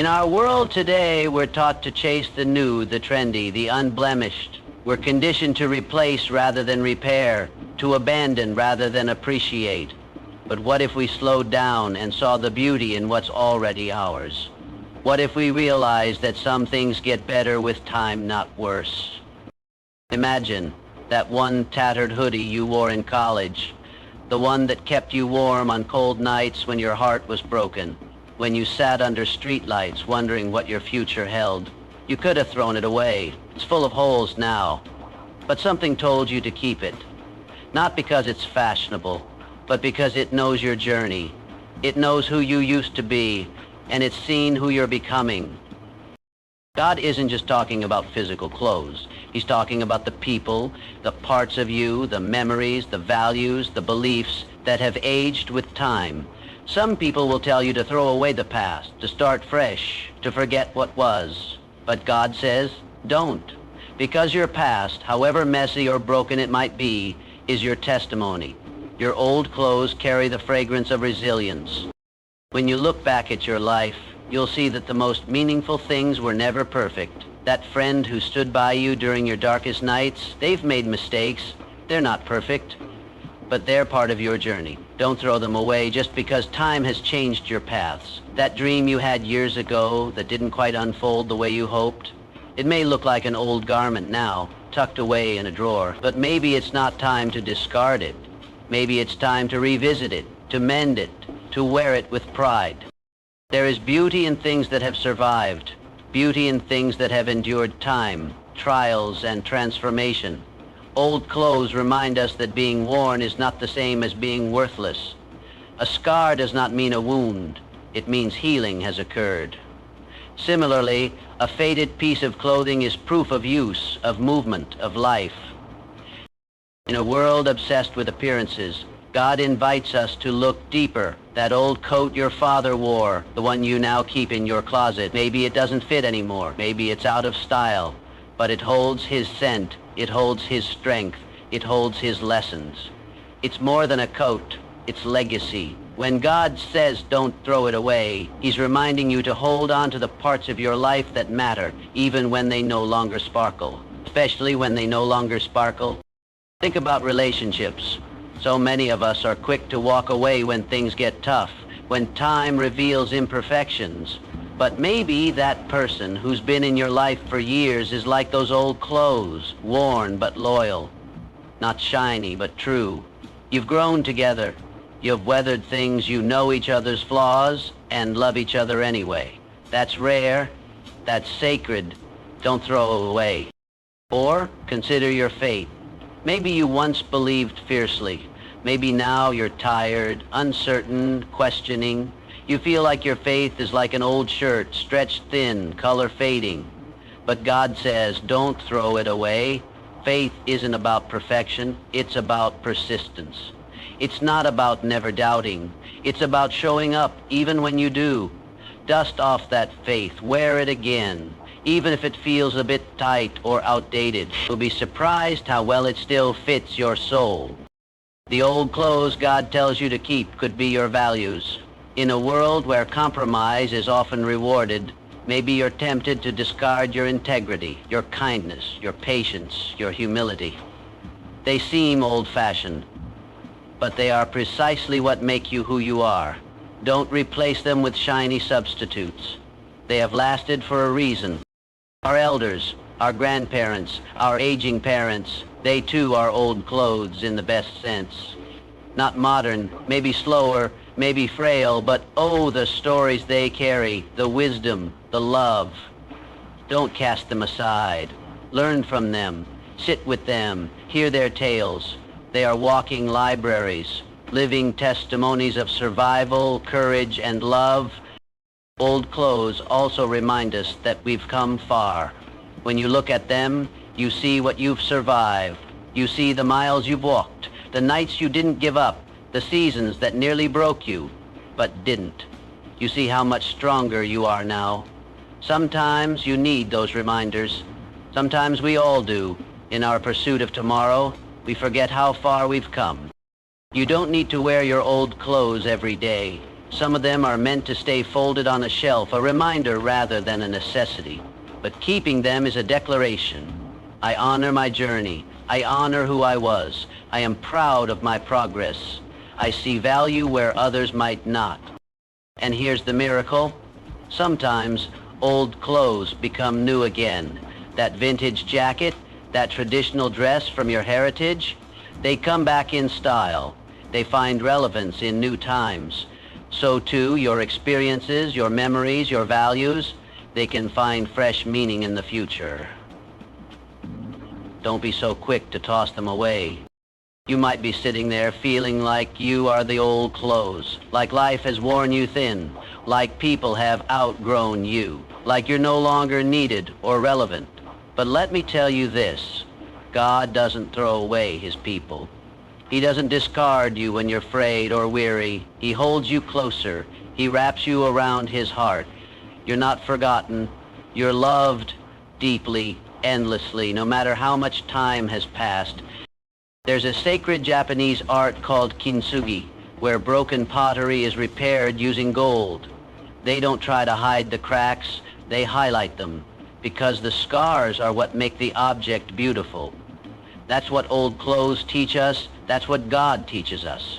In our world today, we're taught to chase the new, the trendy, the unblemished. We're conditioned to replace rather than repair, to abandon rather than appreciate. But what if we slowed down and saw the beauty in what's already ours? What if we realized that some things get better with time, not worse? Imagine that one tattered hoodie you wore in college, the one that kept you warm on cold nights when your heart was broken, when you sat under streetlights wondering what your future held. You could have thrown it away. It's full of holes now. But something told you to keep it. Not because it's fashionable, but because it knows your journey. It knows who you used to be, and it's seen who you're becoming. God isn't just talking about physical clothes. He's talking about the people, the parts of you, the memories, the values, the beliefs that have aged with time. Some people will tell you to throw away the past, to start fresh, to forget what was. But God says, don't. Because your past, however messy or broken it might be, is your testimony. Your old clothes carry the fragrance of resilience. When you look back at your life, you'll see that the most meaningful things were never perfect. That friend who stood by you during your darkest nights, they've made mistakes. They're not perfect, but they're part of your journey. Don't throw them away just because time has changed your paths. That dream you had years ago that didn't quite unfold the way you hoped, it may look like an old garment now, tucked away in a drawer, but maybe it's not time to discard it. Maybe it's time to revisit it, to mend it, to wear it with pride. There is beauty in things that have survived, beauty in things that have endured time, trials, and transformation. Old clothes remind us that being worn is not the same as being worthless. A scar does not mean a wound. It means healing has occurred. Similarly, a faded piece of clothing is proof of use, of movement, of life. In a world obsessed with appearances, God invites us to look deeper. That old coat your father wore, the one you now keep in your closet, maybe it doesn't fit anymore. Maybe it's out of style, but it holds his scent. It holds his strength. It holds his lessons. It's more than a coat. It's legacy. When God says don't throw it away, he's reminding you to hold on to the parts of your life that matter, even when they no longer sparkle. Especially when they no longer sparkle. Think about relationships. So many of us are quick to walk away when things get tough, when time reveals imperfections. But maybe that person who's been in your life for years is like those old clothes, worn but loyal. Not shiny but true. You've grown together. You've weathered things, you know each other's flaws, and love each other anyway. That's rare. That's sacred. Don't throw it away. Or consider your fate. Maybe you once believed fiercely. Maybe now you're tired, uncertain, questioning. You feel like your faith is like an old shirt, stretched thin, color fading. But God says, don't throw it away. Faith isn't about perfection. It's about persistence. It's not about never doubting. It's about showing up even when you do. Dust off that faith. Wear it again. Even if it feels a bit tight or outdated, you'll be surprised how well it still fits your soul. The old clothes God tells you to keep could be your values. In a world where compromise is often rewarded, maybe you're tempted to discard your integrity, your kindness, your patience, your humility. They seem old-fashioned, but they are precisely what make you who you are. Don't replace them with shiny substitutes. They have lasted for a reason. Our elders, our grandparents, our aging parents, they too are old clothes in the best sense. Not modern, maybe slower, maybe frail, but oh, the stories they carry, the wisdom, the love. Don't cast them aside. Learn from them. Sit with them. Hear their tales. They are walking libraries, living testimonies of survival, courage, and love. Old clothes also remind us that we've come far. When you look at them, you see what you've survived. You see the miles you've walked, the nights you didn't give up, the seasons that nearly broke you, but didn't. You see how much stronger you are now. Sometimes you need those reminders. Sometimes we all do. In our pursuit of tomorrow, we forget how far we've come. You don't need to wear your old clothes every day. Some of them are meant to stay folded on a shelf, a reminder rather than a necessity. But keeping them is a declaration. I honor my journey. I honor who I was. I am proud of my progress. I see value where others might not. And here's the miracle. Sometimes old clothes become new again. That vintage jacket, that traditional dress from your heritage, they come back in style. They find relevance in new times. So too, your experiences, your memories, your values, they can find fresh meaning in the future. Don't be so quick to toss them away. You might be sitting there feeling like you are the old clothes, like life has worn you thin, like people have outgrown you, like you're no longer needed or relevant. But let me tell you this, God doesn't throw away his people. He doesn't discard you when you're frayed or weary. He holds you closer. He wraps you around his heart. You're not forgotten. You're loved deeply, endlessly, no matter how much time has passed. There's a sacred Japanese art called kintsugi, where broken pottery is repaired using gold. They don't try to hide the cracks, they highlight them, because the scars are what make the object beautiful. That's what old clothes teach us, that's what God teaches us.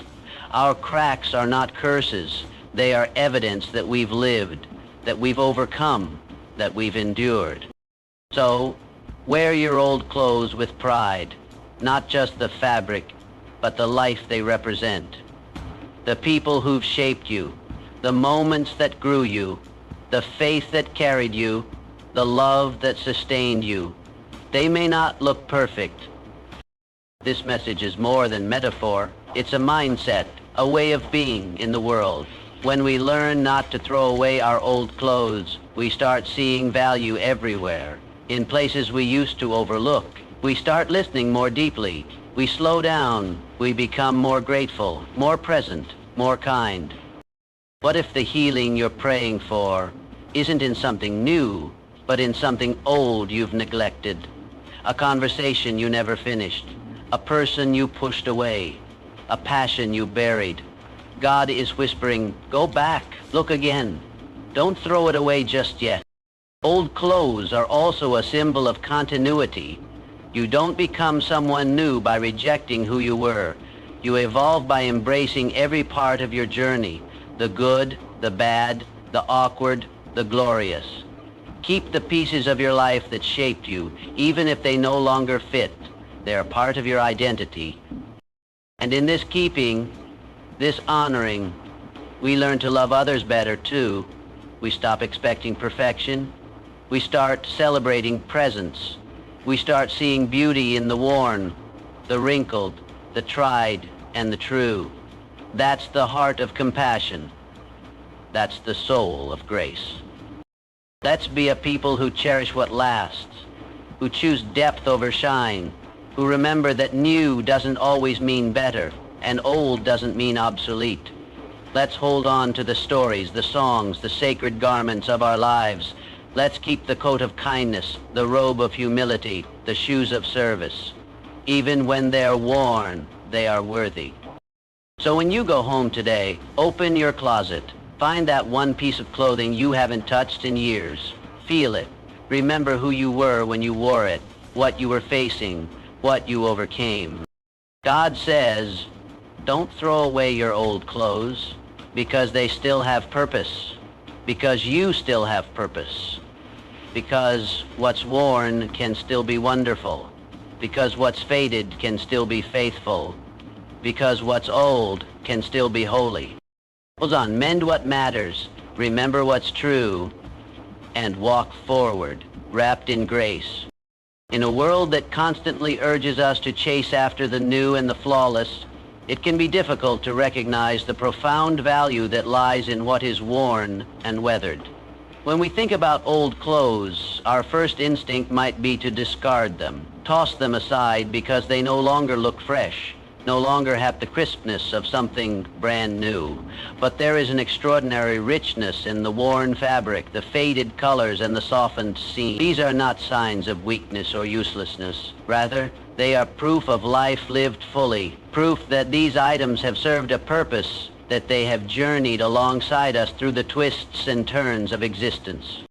Our cracks are not curses, they are evidence that we've lived, that we've overcome, that we've endured. So, wear your old clothes with pride. Not just the fabric, but the life they represent. The people who've shaped you, the moments that grew you, the faith that carried you, the love that sustained you. They may not look perfect. This message is more than metaphor. It's a mindset, a way of being in the world. When we learn not to throw away our old clothes, we start seeing value everywhere, in places we used to overlook. We start listening more deeply. We slow down. We become more grateful, more present, more kind. What if the healing you're praying for isn't in something new, but in something old you've neglected? A conversation you never finished, a person you pushed away, a passion you buried. God is whispering, go back, look again. Don't throw it away just yet. Old clothes are also a symbol of continuity. You don't become someone new by rejecting who you were. You evolve by embracing every part of your journey, the good, the bad, the awkward, the glorious. Keep the pieces of your life that shaped you, even if they no longer fit. They are part of your identity. And in this keeping, this honoring, we learn to love others better too. We stop expecting perfection. We start celebrating presence. We start seeing beauty in the worn, the wrinkled, the tried, and the true. That's the heart of compassion. That's the soul of grace. Let's be a people who cherish what lasts, who choose depth over shine, who remember that new doesn't always mean better, and old doesn't mean obsolete. Let's hold on to the stories, the songs, the sacred garments of our lives. Let's keep the coat of kindness, the robe of humility, the shoes of service. Even when they're worn, they are worthy. So when you go home today, open your closet. Find that one piece of clothing you haven't touched in years. Feel it. Remember who you were when you wore it, what you were facing, what you overcame. God says, don't throw away your old clothes, because they still have purpose, because you still have purpose. Because what's worn can still be wonderful. Because what's faded can still be faithful. Because what's old can still be holy. Hold on, mend what matters, remember what's true, and walk forward, wrapped in grace. In a world that constantly urges us to chase after the new and the flawless, it can be difficult to recognize the profound value that lies in what is worn and weathered. When we think about old clothes, our first instinct might be to discard them, toss them aside because they no longer look fresh, no longer have the crispness of something brand new. But there is an extraordinary richness in the worn fabric, the faded colors, and the softened seam. These are not signs of weakness or uselessness. Rather, they are proof of life lived fully, proof that these items have served a purpose that they have journeyed alongside us through the twists and turns of existence.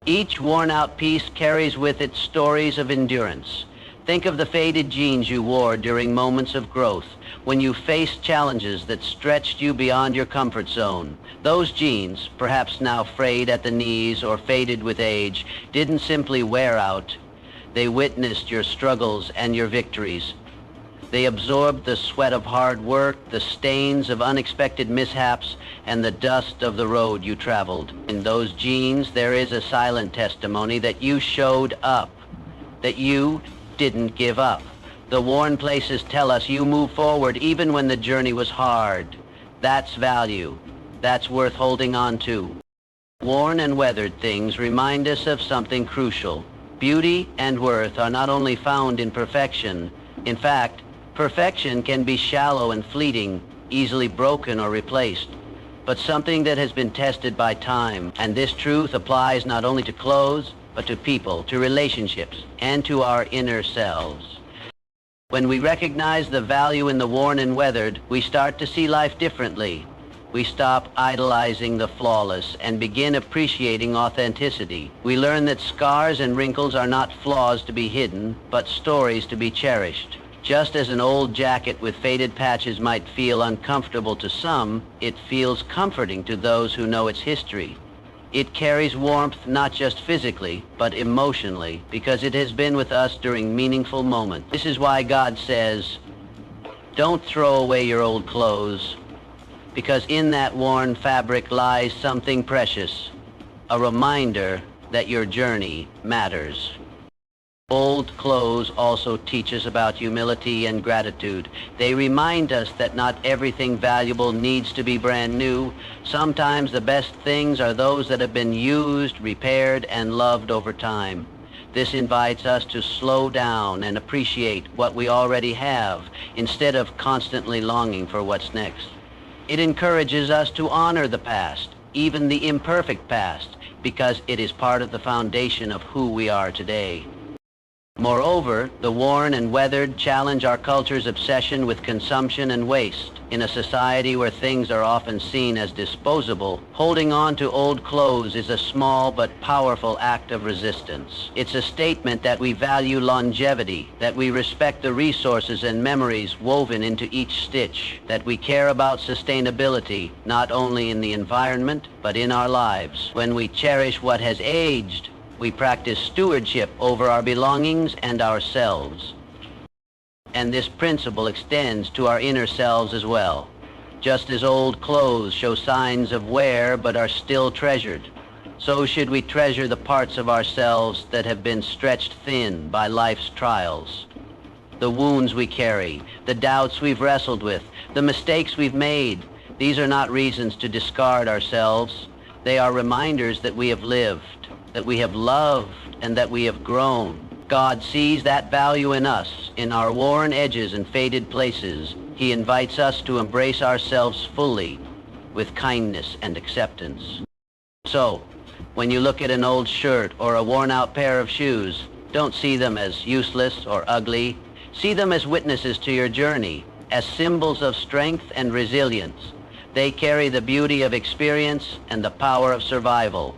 Each worn-out piece carries with it stories of endurance. Think of the faded jeans you wore during moments of growth, when you faced challenges that stretched you beyond your comfort zone. Those jeans, perhaps now frayed at the knees or faded with age, didn't simply wear out. They witnessed your struggles and your victories. They absorbed the sweat of hard work, the stains of unexpected mishaps, and the dust of the road you traveled. In those jeans, there is a silent testimony that you showed up, that you didn't give up. The worn places tell us you move forward even when the journey was hard. That's value. That's worth holding on to. Worn and weathered things remind us of something crucial. Beauty and worth are not only found in perfection. In fact, perfection can be shallow and fleeting, easily broken or replaced, but something that has been tested by time. And this truth applies not only to clothes, but to people, to relationships, and to our inner selves. When we recognize the value in the worn and weathered, we start to see life differently. We stop idolizing the flawless and begin appreciating authenticity. We learn that scars and wrinkles are not flaws to be hidden, but stories to be cherished. Just as an old jacket with faded patches might feel uncomfortable to some, it feels comforting to those who know its history. It carries warmth not just physically, but emotionally, because it has been with us during meaningful moments. This is why God says, don't throw away your old clothes, because in that worn fabric lies something precious, a reminder that your journey matters. Old clothes also teach us about humility and gratitude. They remind us that not everything valuable needs to be brand new. Sometimes the best things are those that have been used, repaired, and loved over time. This invites us to slow down and appreciate what we already have, instead of constantly longing for what's next. It encourages us to honor the past, even the imperfect past, because it is part of the foundation of who we are today. Moreover, the worn and weathered challenge our culture's obsession with consumption and waste. In a society where things are often seen as disposable, holding on to old clothes is a small but powerful act of resistance. It's a statement that we value longevity, that we respect the resources and memories woven into each stitch, that we care about sustainability, not only in the environment, but in our lives. When we cherish what has aged, we practice stewardship over our belongings and ourselves. And this principle extends to our inner selves as well. Just as old clothes show signs of wear but are still treasured, so should we treasure the parts of ourselves that have been stretched thin by life's trials. The wounds we carry, the doubts we've wrestled with, the mistakes we've made, these are not reasons to discard ourselves. They are reminders that we have lived, that we have loved, and that we have grown. God sees that value in us, in our worn edges and faded places. He invites us to embrace ourselves fully, with kindness and acceptance. So, when you look at an old shirt or a worn-out pair of shoes, don't see them as useless or ugly. See them as witnesses to your journey, as symbols of strength and resilience. They carry the beauty of experience and the power of survival.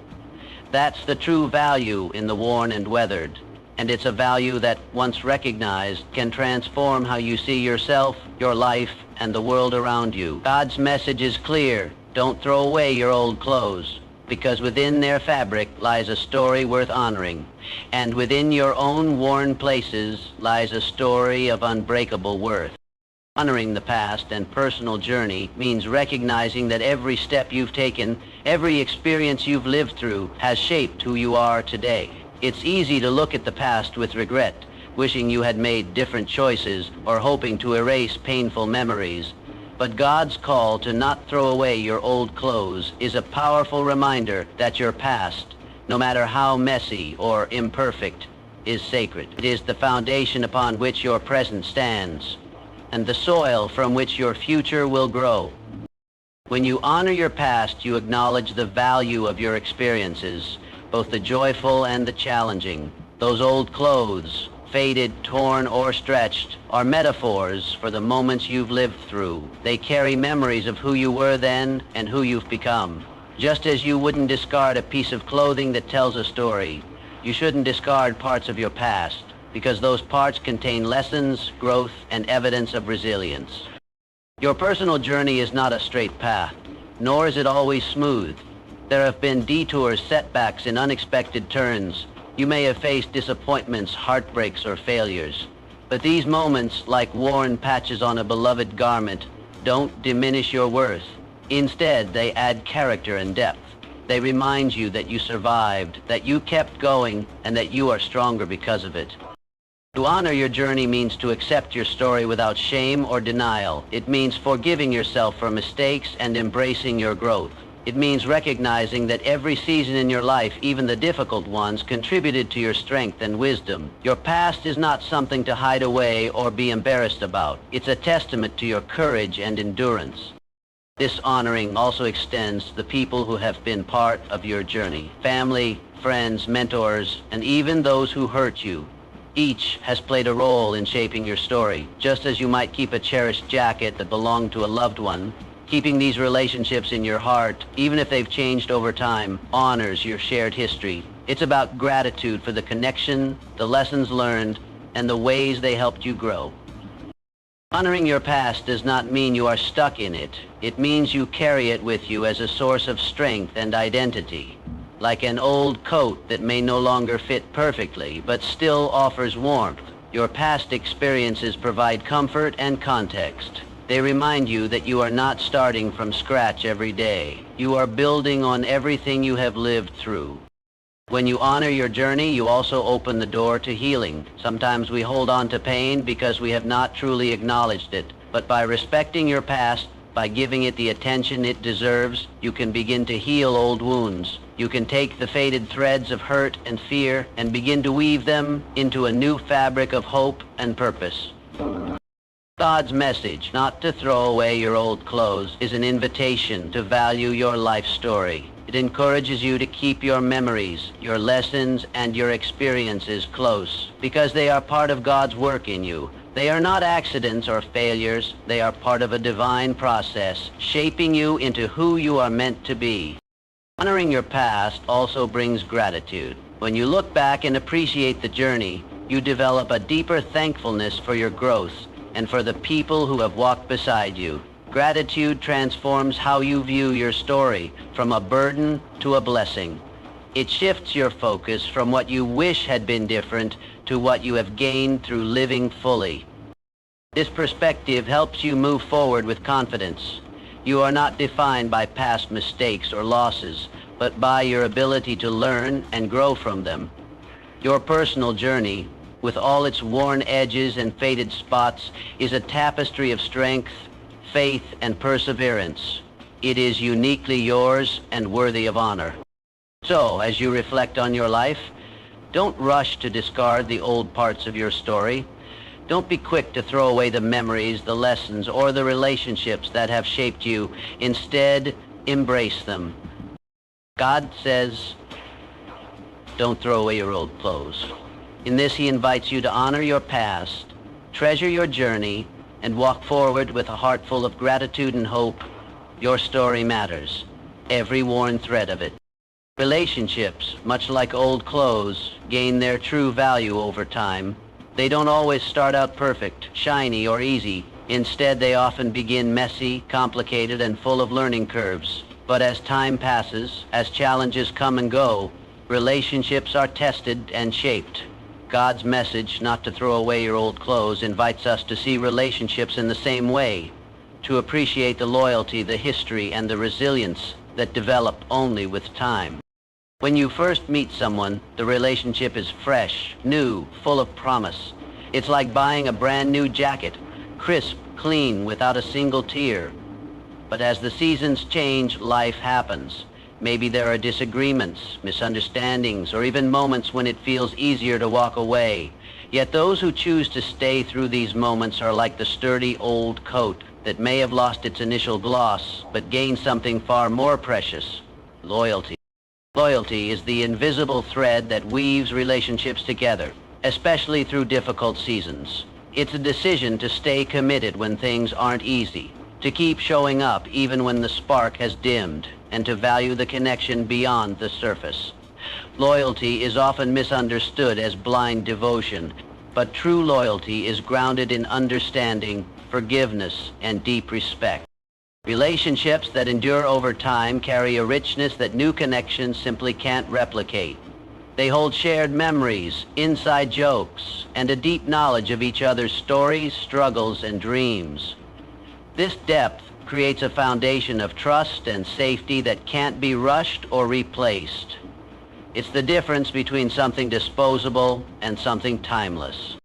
That's the true value in the worn and weathered, and it's a value that, once recognized, can transform how you see yourself, your life, and the world around you. God's message is clear. Don't throw away your old clothes, because within their fabric lies a story worth honoring, and within your own worn places lies a story of unbreakable worth. Honoring the past and personal journey means recognizing that every step you've taken, every experience you've lived through, has shaped who you are today. It's easy to look at the past with regret, wishing you had made different choices or hoping to erase painful memories. But God's call to not throw away your old clothes is a powerful reminder that your past, no matter how messy or imperfect, is sacred. It is the foundation upon which your present stands, and the soil from which your future will grow. When you honor your past, you acknowledge the value of your experiences, both the joyful and the challenging. Those old clothes, faded, torn, or stretched, are metaphors for the moments you've lived through. They carry memories of who you were then and who you've become. Just as you wouldn't discard a piece of clothing that tells a story, you shouldn't discard parts of your past, because those parts contain lessons, growth, and evidence of resilience. Your personal journey is not a straight path, nor is it always smooth. There have been detours, setbacks, and unexpected turns. You may have faced disappointments, heartbreaks, or failures. But these moments, like worn patches on a beloved garment, don't diminish your worth. Instead, they add character and depth. They remind you that you survived, that you kept going, and that you are stronger because of it. To honor your journey means to accept your story without shame or denial. It means forgiving yourself for mistakes and embracing your growth. It means recognizing that every season in your life, even the difficult ones, contributed to your strength and wisdom. Your past is not something to hide away or be embarrassed about. It's a testament to your courage and endurance. This honoring also extends to the people who have been part of your journey. Family, friends, mentors, and even those who hurt you. Each has played a role in shaping your story. Just as you might keep a cherished jacket that belonged to a loved one, keeping these relationships in your heart, even if they've changed over time, honors your shared history. It's about gratitude for the connection, the lessons learned, and the ways they helped you grow. Honoring your past does not mean you are stuck in it. It means you carry it with you as a source of strength and identity. Like an old coat that may no longer fit perfectly, but still offers warmth. Your past experiences provide comfort and context. They remind you that you are not starting from scratch every day. You are building on everything you have lived through. When you honor your journey, you also open the door to healing. Sometimes we hold on to pain because we have not truly acknowledged it. But by respecting your past, by giving it the attention it deserves, you can begin to heal old wounds. You can take the faded threads of hurt and fear and begin to weave them into a new fabric of hope and purpose. God's message, not to throw away your old clothes, is an invitation to value your life story. It encourages you to keep your memories, your lessons, and your experiences close, because they are part of God's work in you. They are not accidents or failures. They are part of a divine process, shaping you into who you are meant to be. Honoring your past also brings gratitude. When you look back and appreciate the journey, you develop a deeper thankfulness for your growth and for the people who have walked beside you. Gratitude transforms how you view your story, from a burden to a blessing. It shifts your focus from what you wish had been different to what you have gained through living fully. This perspective helps you move forward with confidence. You are not defined by past mistakes or losses, but by your ability to learn and grow from them. Your personal journey, with all its worn edges and faded spots, is a tapestry of strength, faith, and perseverance. It is uniquely yours and worthy of honor. So, as you reflect on your life, don't rush to discard the old parts of your story. Don't be quick to throw away the memories, the lessons, or the relationships that have shaped you. Instead, embrace them. God says, don't throw away your old clothes. In this, he invites you to honor your past, treasure your journey, and walk forward with a heart full of gratitude and hope. Your story matters, every worn thread of it. Relationships, much like old clothes, gain their true value over time. They don't always start out perfect, shiny, or easy. Instead, they often begin messy, complicated, and full of learning curves. But as time passes, as challenges come and go, relationships are tested and shaped. God's message, not to throw away your old clothes, invites us to see relationships in the same way, to appreciate the loyalty, the history, and the resilience that develop only with time. When you first meet someone, the relationship is fresh, new, full of promise. It's like buying a brand new jacket, crisp, clean, without a single tear. But as the seasons change, life happens. Maybe there are disagreements, misunderstandings, or even moments when it feels easier to walk away. Yet those who choose to stay through these moments are like the sturdy old coat that may have lost its initial gloss, but gained something far more precious: loyalty. Loyalty is the invisible thread that weaves relationships together. especially through difficult seasons. It's a decision to stay committed when things aren't easy, to keep showing up even when the spark has dimmed, and to value the connection beyond the surface. Loyalty is often misunderstood as blind devotion, but true loyalty is grounded in understanding, forgiveness, and deep respect. Relationships that endure over time carry a richness that new connections simply can't replicate. They hold shared memories, inside jokes, and a deep knowledge of each other's stories, struggles, and dreams. This depth creates a foundation of trust and safety that can't be rushed or replaced. It's the difference between something disposable and something timeless.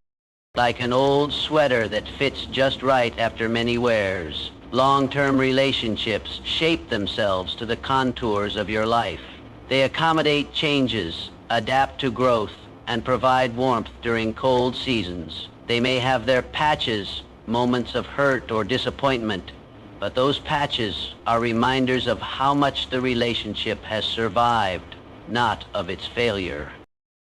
Like an old sweater that fits just right after many wears, long-term relationships shape themselves to the contours of your life. They accommodate changes, adapt to growth, and provide warmth during cold seasons. They may have their patches, moments of hurt or disappointment, but those patches are reminders of how much the relationship has survived, not of its failure.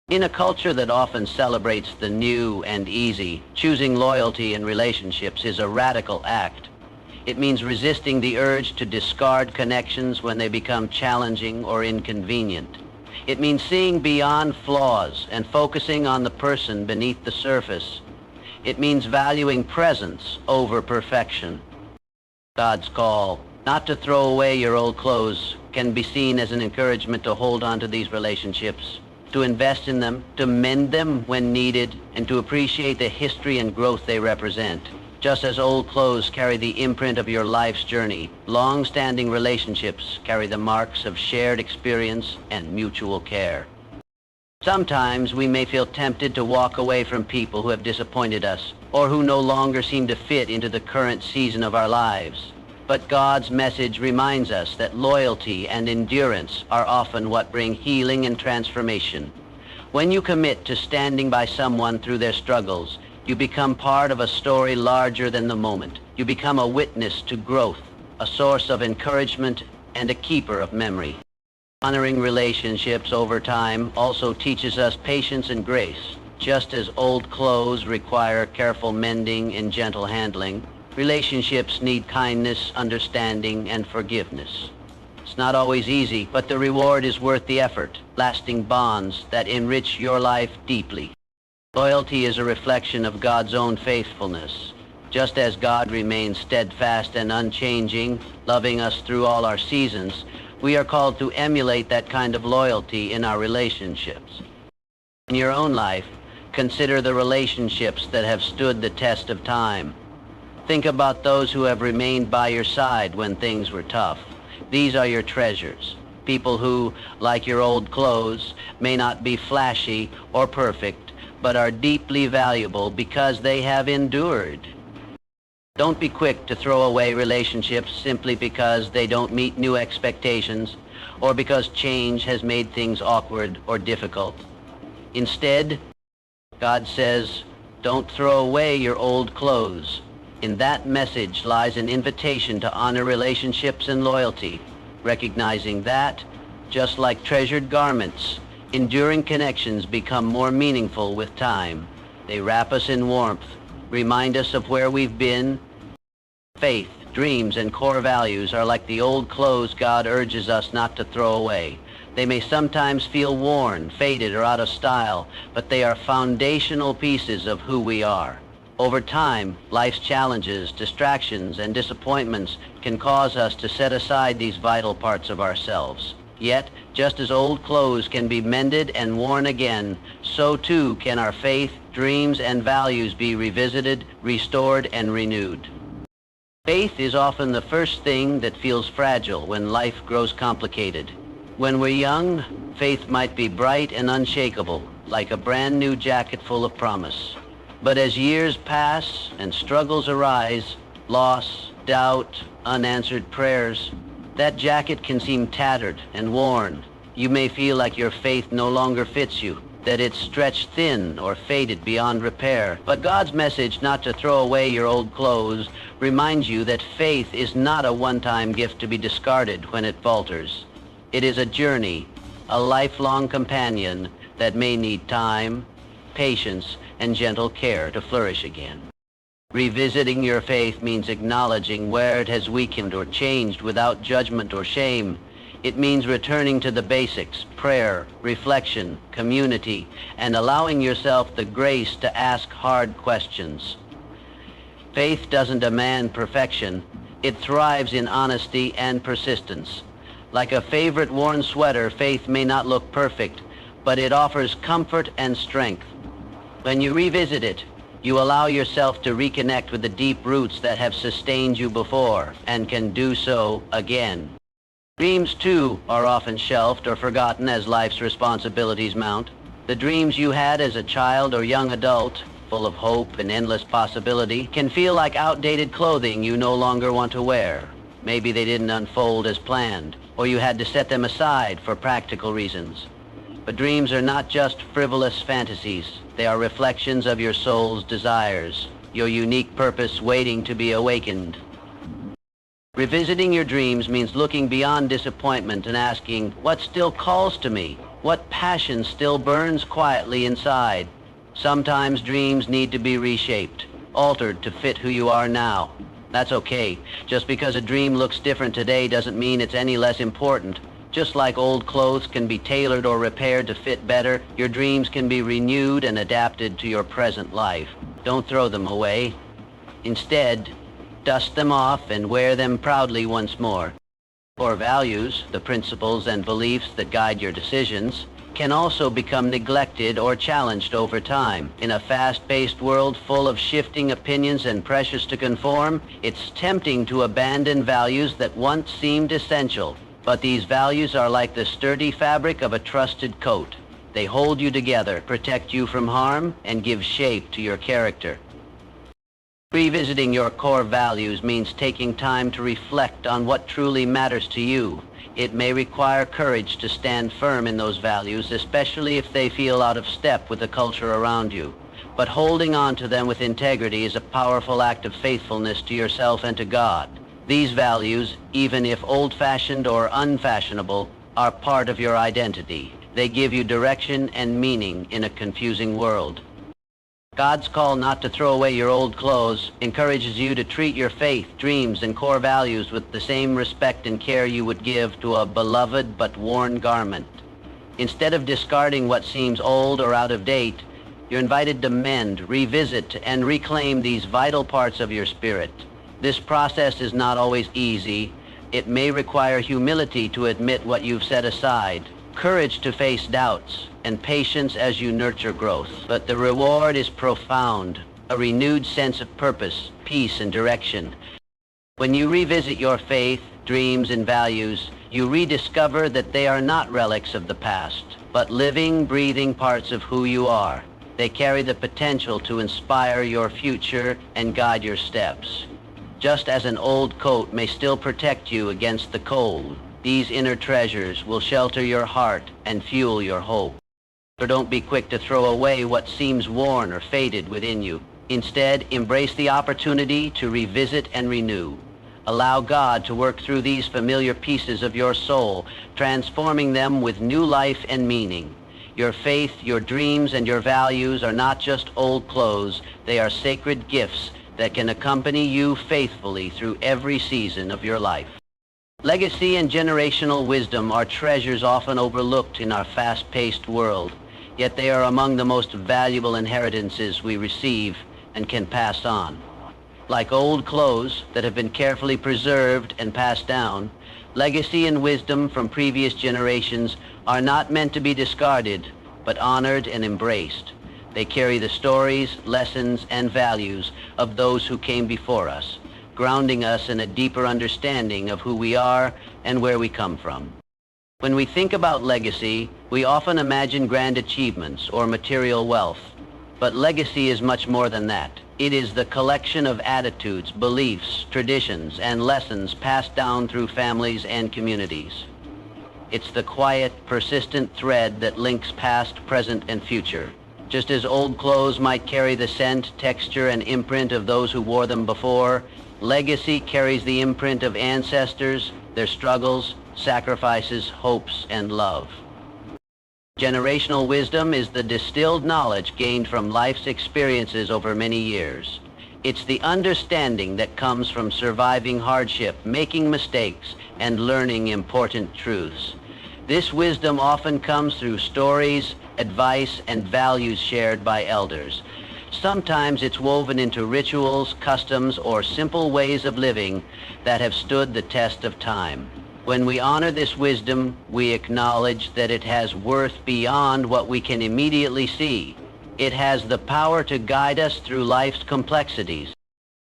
In a culture that often celebrates the new and easy, choosing loyalty in relationships is a radical act. It means resisting the urge to discard connections when they become challenging or inconvenient. It means seeing beyond flaws and focusing on the person beneath the surface. It means valuing presence over perfection. God's call not to throw away your old clothes can be seen as an encouragement to hold on to these relationships, to invest in them, to mend them when needed, and to appreciate the history and growth they represent. Just as old clothes carry the imprint of your life's journey, long-standing relationships carry the marks of shared experience and mutual care. Sometimes we may feel tempted to walk away from people who have disappointed us, or who no longer seem to fit into the current season of our lives. But God's message reminds us that loyalty and endurance are often what bring healing and transformation. When you commit to standing by someone through their struggles, you become part of a story larger than the moment. You become a witness to growth, a source of encouragement, and a keeper of memory. Honoring relationships over time also teaches us patience and grace. Just as old clothes require careful mending and gentle handling, relationships need kindness, understanding, and forgiveness. It's not always easy, but the reward is worth the effort, lasting bonds that enrich your life deeply. Loyalty is a reflection of God's own faithfulness. Just as God remains steadfast and unchanging, loving us through all our seasons, we are called to emulate that kind of loyalty in our relationships. In your own life, consider the relationships that have stood the test of time. Think about those who have remained by your side when things were tough. These are your treasures. People who, like your old clothes, may not be flashy or perfect, but are deeply valuable because they have endured. Don't be quick to throw away relationships simply because they don't meet new expectations or because change has made things awkward or difficult. Instead, God says, don't throw away your old clothes. In that message lies an invitation to honor relationships and loyalty, recognizing that, just like treasured garments, enduring connections become more meaningful with time. They wrap us in warmth, remind us of where we've been. Faith, dreams, and core values are like the old clothes God urges us not to throw away. They may sometimes feel worn, faded, or out of style, but they are foundational pieces of who we are. Over time, life's challenges, distractions, and disappointments can cause us to set aside these vital parts of ourselves. Yet, just as old clothes can be mended and worn again, so too can our faith, dreams, and values be revisited, restored, and renewed. Faith is often the first thing that feels fragile when life grows complicated. When we're young, faith might be bright and unshakable, like a brand new jacket full of promise. But as years pass and struggles arise, loss, doubt, unanswered prayers, that jacket can seem tattered and worn. You may feel like your faith no longer fits you, that it's stretched thin or faded beyond repair. But God's message not to throw away your old clothes reminds you that faith is not a one-time gift to be discarded when it falters. It is a journey, a lifelong companion that may need time, patience, and gentle care to flourish again. Revisiting your faith means acknowledging where it has weakened or changed without judgment or shame. It means returning to the basics: prayer, reflection, community, and allowing yourself the grace to ask hard questions. Faith doesn't demand perfection. It thrives in honesty and persistence. Like a favorite worn sweater, faith may not look perfect, but it offers comfort and strength. When you revisit it, you allow yourself to reconnect with the deep roots that have sustained you before and can do so again. Dreams, too, are often shelved or forgotten as life's responsibilities mount. The dreams you had as a child or young adult, full of hope and endless possibility, can feel like outdated clothing you no longer want to wear. Maybe they didn't unfold as planned, or you had to set them aside for practical reasons. But dreams are not just frivolous fantasies. They are reflections of your soul's desires, your unique purpose waiting to be awakened. Revisiting your dreams means looking beyond disappointment and asking, what still calls to me? What passion still burns quietly inside? Sometimes dreams need to be reshaped, altered to fit who you are now. That's okay. Just because a dream looks different today doesn't mean it's any less important. Just like old clothes can be tailored or repaired to fit better, your dreams can be renewed and adapted to your present life. Don't throw them away. Instead, dust them off and wear them proudly once more. Core values, the principles and beliefs that guide your decisions, can also become neglected or challenged over time. In a fast-paced world full of shifting opinions and pressures to conform, it's tempting to abandon values that once seemed essential. But these values are like the sturdy fabric of a trusted coat. They hold you together, protect you from harm, and give shape to your character. Revisiting your core values means taking time to reflect on what truly matters to you. It may require courage to stand firm in those values, especially if they feel out of step with the culture around you. But holding on to them with integrity is a powerful act of faithfulness to yourself and to God. These values, even if old-fashioned or unfashionable, are part of your identity. They give you direction and meaning in a confusing world. God's call not to throw away your old clothes encourages you to treat your faith, dreams, and core values with the same respect and care you would give to a beloved but worn garment. Instead of discarding what seems old or out of date, you're invited to mend, revisit, and reclaim these vital parts of your spirit. This process is not always easy. It may require humility to admit what you've set aside, courage to face doubts, and patience as you nurture growth. But the reward is profound, a renewed sense of purpose, peace, and direction. When you revisit your faith, dreams, and values, you rediscover that they are not relics of the past, but living, breathing parts of who you are. They carry the potential to inspire your future and guide your steps. Just as an old coat may still protect you against the cold, these inner treasures will shelter your heart and fuel your hope. So don't be quick to throw away what seems worn or faded within you. Instead, embrace the opportunity to revisit and renew. Allow God to work through these familiar pieces of your soul, transforming them with new life and meaning. Your faith, your dreams, and your values are not just old clothes. They are sacred gifts that can accompany you faithfully through every season of your life. Legacy and generational wisdom are treasures often overlooked in our fast-paced world, yet they are among the most valuable inheritances we receive and can pass on. Like old clothes that have been carefully preserved and passed down, legacy and wisdom from previous generations are not meant to be discarded, but honored and embraced. They carry the stories, lessons, and values of those who came before us, grounding us in a deeper understanding of who we are and where we come from. When we think about legacy, we often imagine grand achievements or material wealth. But legacy is much more than that. It is the collection of attitudes, beliefs, traditions, and lessons passed down through families and communities. It's the quiet, persistent thread that links past, present, and future. Just as old clothes might carry the scent, texture, and imprint of those who wore them before, legacy carries the imprint of ancestors, their struggles, sacrifices, hopes, and love. Generational wisdom is the distilled knowledge gained from life's experiences over many years. It's the understanding that comes from surviving hardship, making mistakes, and learning important truths. This wisdom often comes through stories, advice, and values shared by elders. Sometimes it's woven into rituals, customs, or simple ways of living that have stood the test of time. When we honor this wisdom, we acknowledge that it has worth beyond what we can immediately see. It has the power to guide us through life's complexities.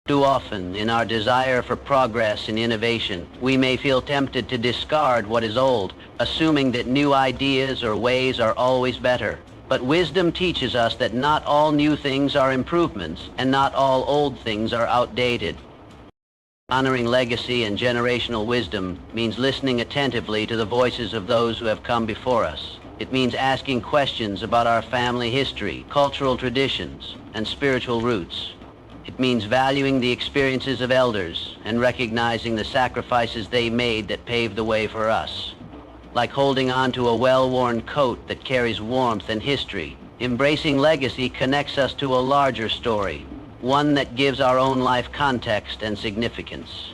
Too often, in our desire for progress and innovation, we may feel tempted to discard what is old, assuming that new ideas or ways are always better. But wisdom teaches us that not all new things are improvements, and not all old things are outdated. Honoring legacy and generational wisdom means listening attentively to the voices of those who have come before us. It means asking questions about our family history, cultural traditions, and spiritual roots. It means valuing the experiences of elders and recognizing the sacrifices they made that paved the way for us. Like holding on to a well-worn coat that carries warmth and history, embracing legacy connects us to a larger story, one that gives our own life context and significance.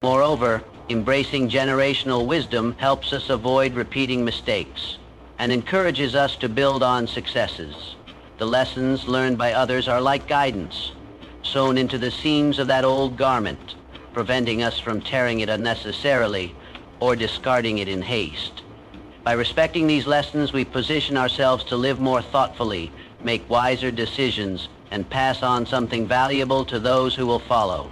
Moreover, embracing generational wisdom helps us avoid repeating mistakes and encourages us to build on successes. The lessons learned by others are like guidance, sewn into the seams of that old garment, preventing us from tearing it unnecessarily or discarding it in haste. By respecting these lessons, we position ourselves to live more thoughtfully, make wiser decisions, and pass on something valuable to those who will follow.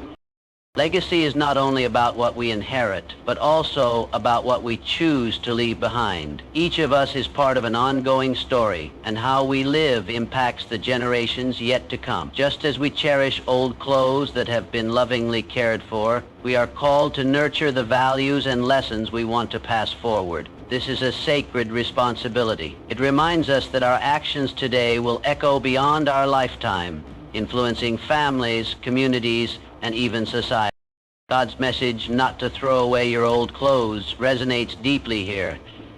Legacy is not only about what we inherit, but also about what we choose to leave behind. Each of us is part of an ongoing story, and how we live impacts the generations yet to come. Just as we cherish old clothes that have been lovingly cared for, we are called to nurture the values and lessons we want to pass forward. This is a sacred responsibility. It reminds us that our actions today will echo beyond our lifetime, influencing families, communities, and even society. God's message not to throw away your old clothes resonates deeply here.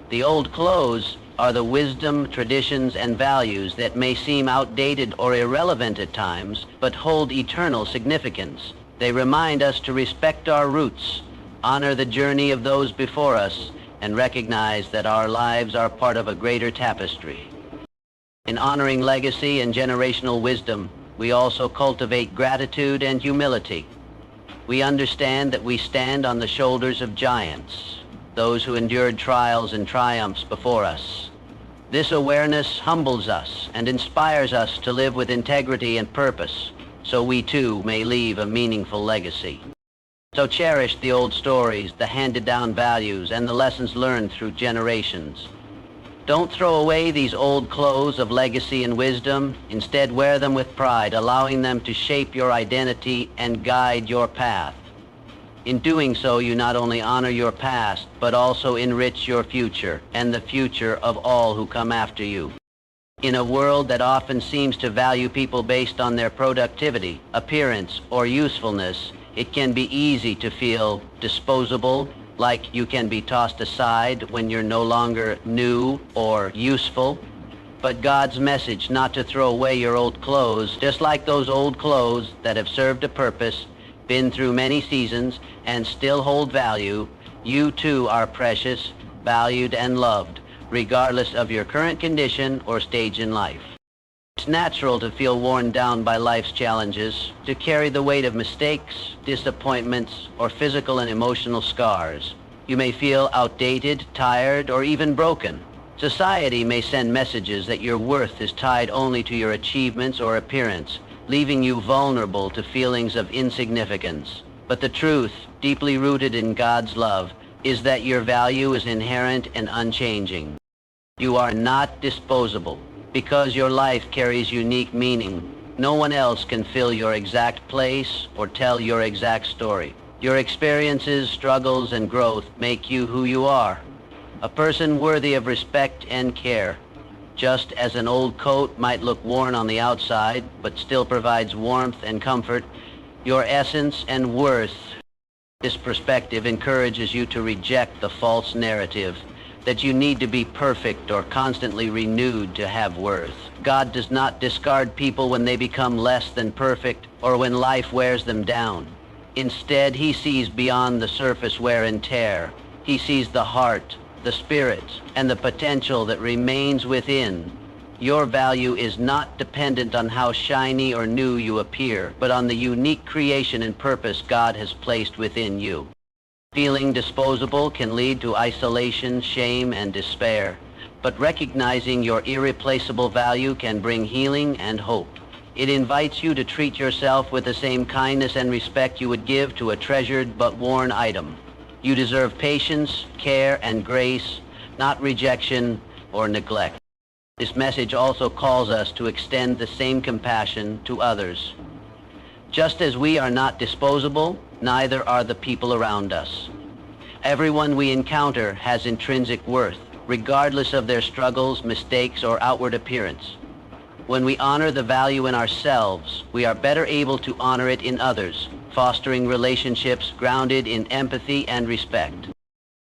The old clothes are the wisdom, traditions, and values that may seem outdated or irrelevant at times, but hold eternal significance. They remind us to respect our roots, honor the journey of those before us, and recognize that our lives are part of a greater tapestry. In honoring legacy and generational wisdom, we also cultivate gratitude and humility. We understand that we stand on the shoulders of giants, those who endured trials and triumphs before us. This awareness humbles us and inspires us to live with integrity and purpose, so we too may leave a meaningful legacy. So cherish the old stories, the handed-down values, and the lessons learned through generations. Don't throw away these old clothes of legacy and wisdom. Instead, wear them with pride, allowing them to shape your identity and guide your path. In doing so, you not only honor your past, but also enrich your future and the future of all who come after you. In a world that often seems to value people based on their productivity, appearance, or usefulness, it can be easy to feel disposable, like you can be tossed aside when you're no longer new or useful. But God's message not to throw away your old clothes, just like those old clothes that have served a purpose, been through many seasons, and still hold value, you too are precious, valued, and loved, regardless of your current condition or stage in life. It's natural to feel worn down by life's challenges, to carry the weight of mistakes, disappointments, or physical and emotional scars. You may feel outdated, tired, or even broken. Society may send messages that your worth is tied only to your achievements or appearance, leaving you vulnerable to feelings of insignificance. But the truth, deeply rooted in God's love, is that your value is inherent and unchanging. You are not disposable. Because your life carries unique meaning, no one else can fill your exact place or tell your exact story. Your experiences, struggles, and growth make you who you are, a person worthy of respect and care. Just as an old coat might look worn on the outside, but still provides warmth and comfort, your essence and worth. This perspective encourages you to reject the false narrative that you need to be perfect or constantly renewed to have worth. God does not discard people when they become less than perfect or when life wears them down. Instead, he sees beyond the surface wear and tear. He sees the heart, the spirit, and the potential that remains within. Your value is not dependent on how shiny or new you appear, but on the unique creation and purpose God has placed within you. Feeling disposable can lead to isolation, shame, and despair, but recognizing your irreplaceable value can bring healing and hope. It invites you to treat yourself with the same kindness and respect you would give to a treasured but worn item. You deserve patience, care, and grace, not rejection or neglect. This message also calls us to extend the same compassion to others. Just as we are not disposable, neither are the people around us. Everyone we encounter has intrinsic worth, regardless of their struggles, mistakes, or outward appearance. When we honor the value in ourselves, we are better able to honor it in others, fostering relationships grounded in empathy and respect.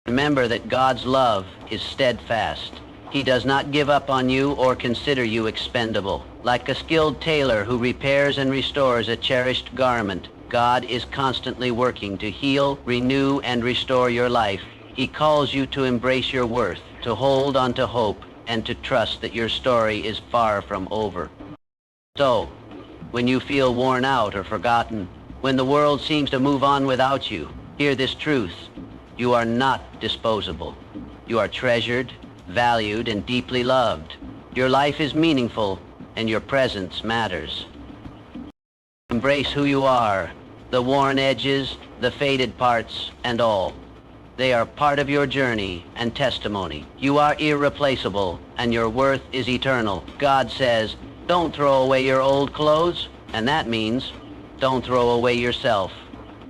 Remember that God's love is steadfast. He does not give up on you or consider you expendable. Like a skilled tailor who repairs and restores a cherished garment, God is constantly working to heal, renew, and restore your life. He calls you to embrace your worth, to hold on to hope, and to trust that your story is far from over. So, when you feel worn out or forgotten, when the world seems to move on without you, hear this truth. You are not disposable. You are treasured, valued, and deeply loved. Your life is meaningful, and your presence matters. Embrace who you are, the worn edges, the faded parts, and all. They are part of your journey and testimony. You are irreplaceable, and your worth is eternal. God says, don't throw away your old clothes, and that means don't throw away yourself.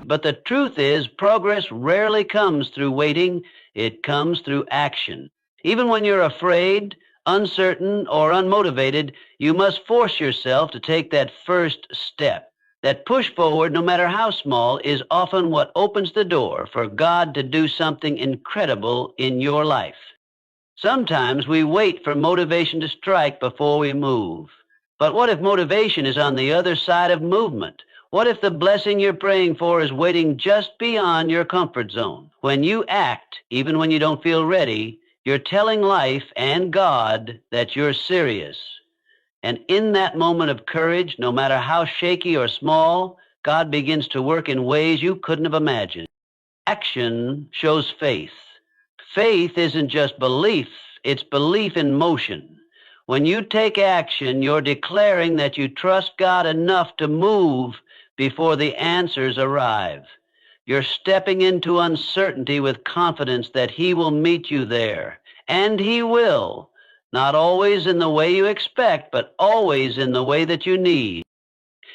But the truth is, progress rarely comes through waiting. It comes through action. Even when you're afraid, uncertain, or unmotivated, you must force yourself to take that first step. That push forward, no matter how small, is often what opens the door for God to do something incredible in your life. Sometimes we wait for motivation to strike before we move. But what if motivation is on the other side of movement? What if the blessing you're praying for is waiting just beyond your comfort zone? When you act, even when you don't feel ready, you're telling life and God that you're serious. And in that moment of courage, no matter how shaky or small, God begins to work in ways you couldn't have imagined. Action shows faith. Faith isn't just belief, it's belief in motion. When you take action, you're declaring that you trust God enough to move before the answers arrive. You're stepping into uncertainty with confidence that He will meet you there. And He will. Not always in the way you expect, but always in the way that you need.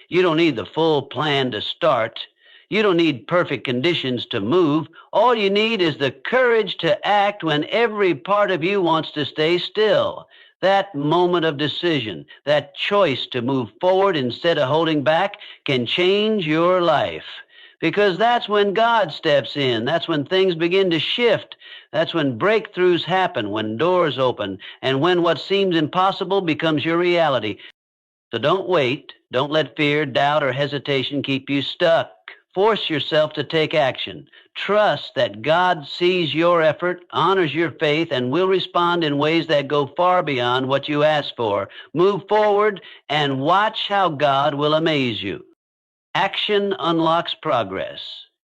You don't need the full plan to start. You don't need perfect conditions to move. All you need is the courage to act when every part of you wants to stay still. That moment of decision, that choice to move forward instead of holding back, can change your life. Because that's when God steps in. That's when things begin to shift. That's when breakthroughs happen, when doors open, and when what seems impossible becomes your reality. So don't wait. Don't let fear, doubt, or hesitation keep you stuck. Force yourself to take action. Trust that God sees your effort, honors your faith, and will respond in ways that go far beyond what you ask for. Move forward and watch how God will amaze you. Action unlocks progress.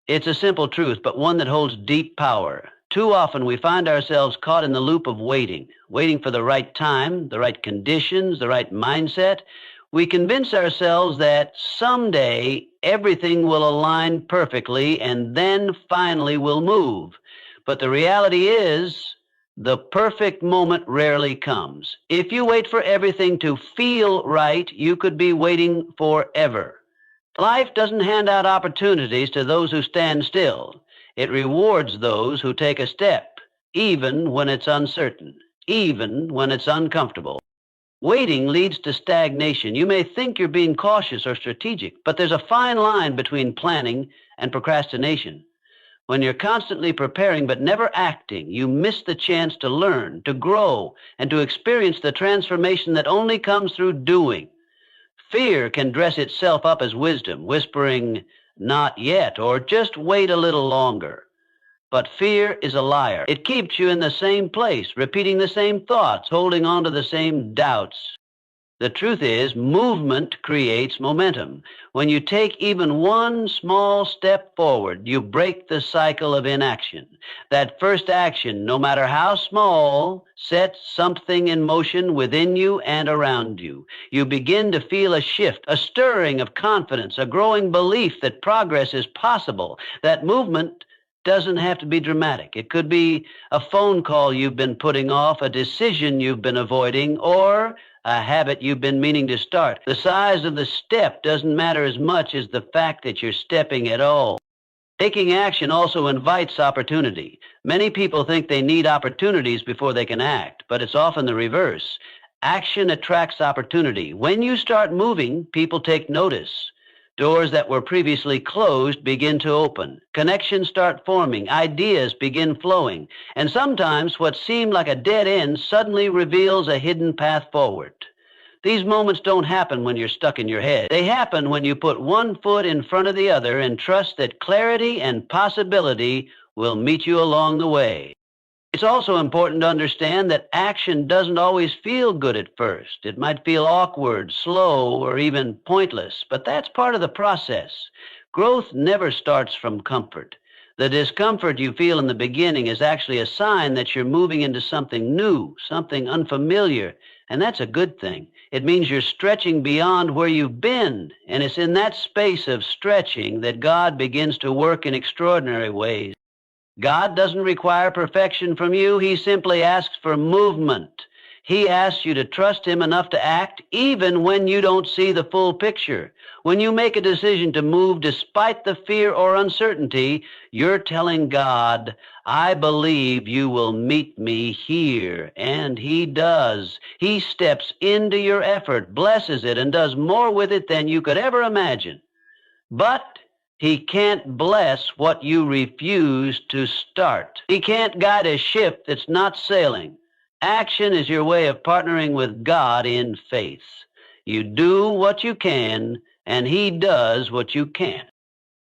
It's a simple truth, but one that holds deep power. Too often we find ourselves caught in the loop of waiting for the right time, the right conditions, the right mindset. We convince ourselves that someday everything will align perfectly and then finally we'll move. But the reality is, the perfect moment rarely comes. If you wait for everything to feel right, you could be waiting forever. Life doesn't hand out opportunities to those who stand still. It rewards those who take a step, even when it's uncertain, even when it's uncomfortable. Waiting leads to stagnation. You may think you're being cautious or strategic, but there's a fine line between planning and procrastination. When you're constantly preparing but never acting, you miss the chance to learn, to grow, and to experience the transformation that only comes through doing. Fear can dress itself up as wisdom, whispering, "Not yet," or "Just wait a little longer." But fear is a liar. It keeps you in the same place, repeating the same thoughts, holding on to the same doubts. The truth is, movement creates momentum. When you take even one small step forward, you break the cycle of inaction. That first action, no matter how small, sets something in motion within you and around you. You begin to feel a shift, a stirring of confidence, a growing belief that progress is possible, that movement doesn't have to be dramatic. It could be a phone call you've been putting off, a decision you've been avoiding, or a habit you've been meaning to start. The size of the step doesn't matter as much as the fact that you're stepping at all. Taking action also invites opportunity. Many people think they need opportunities before they can act, but it's often the reverse. Action attracts opportunity. When you start moving, people take notice. Doors that were previously closed begin to open. Connections start forming. Ideas begin flowing. And sometimes what seemed like a dead end suddenly reveals a hidden path forward. These moments don't happen when you're stuck in your head. They happen when you put one foot in front of the other and trust that clarity and possibility will meet you along the way. It's also important to understand that action doesn't always feel good at first. It might feel awkward, slow, or even pointless, but that's part of the process. Growth never starts from comfort. The discomfort you feel in the beginning is actually a sign that you're moving into something new, something unfamiliar, and that's a good thing. It means you're stretching beyond where you've been, and it's in that space of stretching that God begins to work in extraordinary ways. God doesn't require perfection from you. He simply asks for movement. He asks you to trust him enough to act even when you don't see the full picture. When you make a decision to move despite the fear or uncertainty, you're telling God, "I believe you will meet me here." And he does. He steps into your effort, blesses it, and does more with it than you could ever imagine. But he can't bless what you refuse to start. He can't guide a ship that's not sailing. Action is your way of partnering with God in faith. You do what you can, and he does what you can't.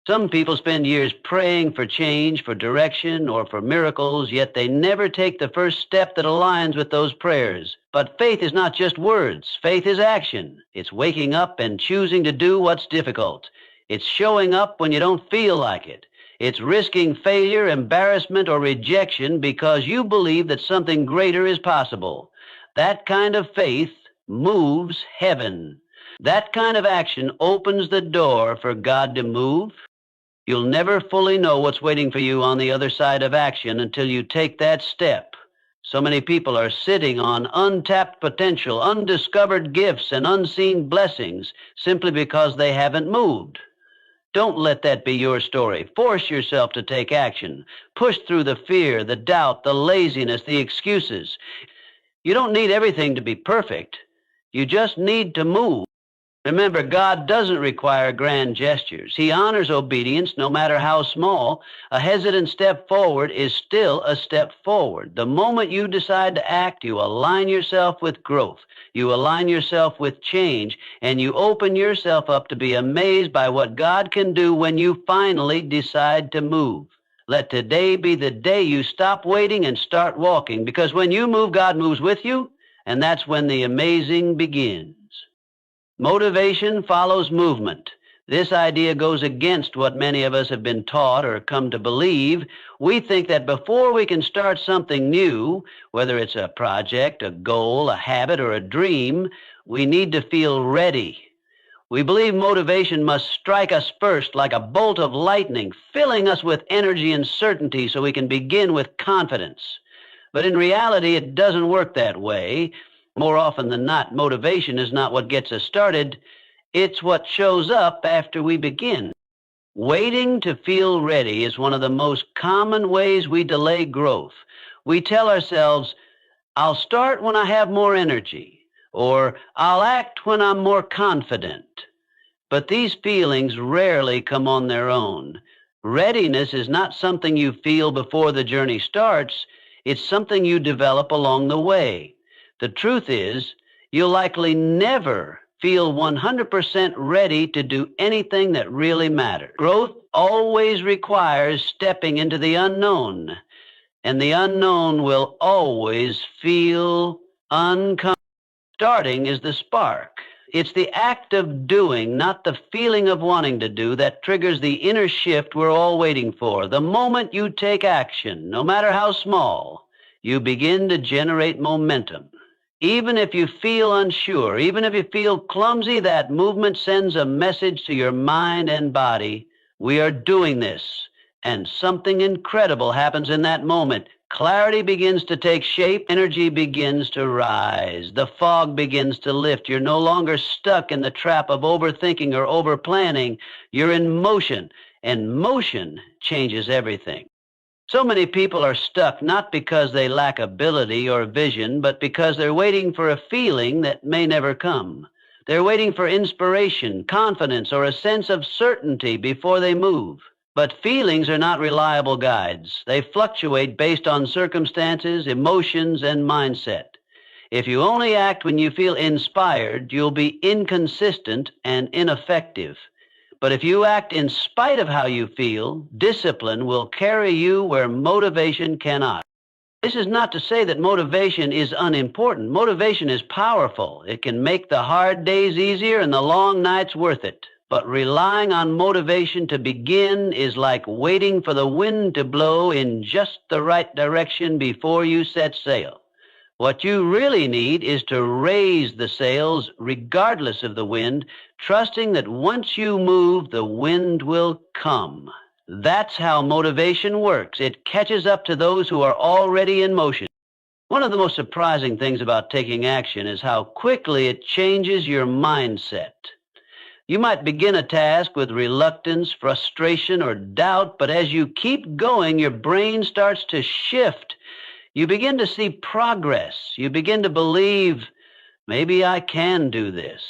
Some people spend years praying for change, for direction, or for miracles, yet they never take the first step that aligns with those prayers. But faith is not just words. Faith is action. It's waking up and choosing to do what's difficult. It's showing up when you don't feel like it. It's risking failure, embarrassment, or rejection because you believe that something greater is possible. That kind of faith moves heaven. That kind of action opens the door for God to move. You'll never fully know what's waiting for you on the other side of action until you take that step. So many people are sitting on untapped potential, undiscovered gifts, and unseen blessings simply because they haven't moved. Don't let that be your story. Force yourself to take action. Push through the fear, the doubt, the laziness, the excuses. You don't need everything to be perfect. You just need to move. Remember, God doesn't require grand gestures. He honors obedience, no matter how small. A hesitant step forward is still a step forward. The moment you decide to act, you align yourself with growth. You align yourself with change, and you open yourself up to be amazed by what God can do when you finally decide to move. Let today be the day you stop waiting and start walking, because when you move, God moves with you, and that's when the amazing begins. Motivation follows movement. This idea goes against what many of us have been taught or come to believe. We think that before we can start something new, whether it's a project, a goal, a habit, or a dream, we need to feel ready. We believe motivation must strike us first like a bolt of lightning, filling us with energy and certainty so we can begin with confidence. But in reality, it doesn't work that way. More often than not, motivation is not what gets us started. It's what shows up after we begin. Waiting to feel ready is one of the most common ways we delay growth. We tell ourselves, "I'll start when I have more energy," or "I'll act when I'm more confident." But these feelings rarely come on their own. Readiness is not something you feel before the journey starts. It's something you develop along the way. The truth is, you'll likely never feel 100% ready to do anything that really matters. Growth always requires stepping into the unknown, and the unknown will always feel uncomfortable. Starting is the spark. It's the act of doing, not the feeling of wanting to do, that triggers the inner shift we're all waiting for. The moment you take action, no matter how small, you begin to generate momentum. Even if you feel unsure, even if you feel clumsy, that movement sends a message to your mind and body. We are doing this. And something incredible happens in that moment. Clarity begins to take shape. Energy begins to rise. The fog begins to lift. You're no longer stuck in the trap of overthinking or overplanning. You're in motion, and motion changes everything. So many people are stuck not because they lack ability or vision, but because they're waiting for a feeling that may never come. They're waiting for inspiration, confidence, or a sense of certainty before they move. But feelings are not reliable guides. They fluctuate based on circumstances, emotions, and mindset. If you only act when you feel inspired, you'll be inconsistent and ineffective. But if you act in spite of how you feel, discipline will carry you where motivation cannot. This is not to say that motivation is unimportant. Motivation is powerful. It can make the hard days easier and the long nights worth it. But relying on motivation to begin is like waiting for the wind to blow in just the right direction before you set sail. What you really need is to raise the sails regardless of the wind, trusting that once you move, the wind will come. That's how motivation works. It catches up to those who are already in motion. One of the most surprising things about taking action is how quickly it changes your mindset. You might begin a task with reluctance, frustration, or doubt, but as you keep going, your brain starts to shift. You begin to see progress. You begin to believe, maybe I can do this.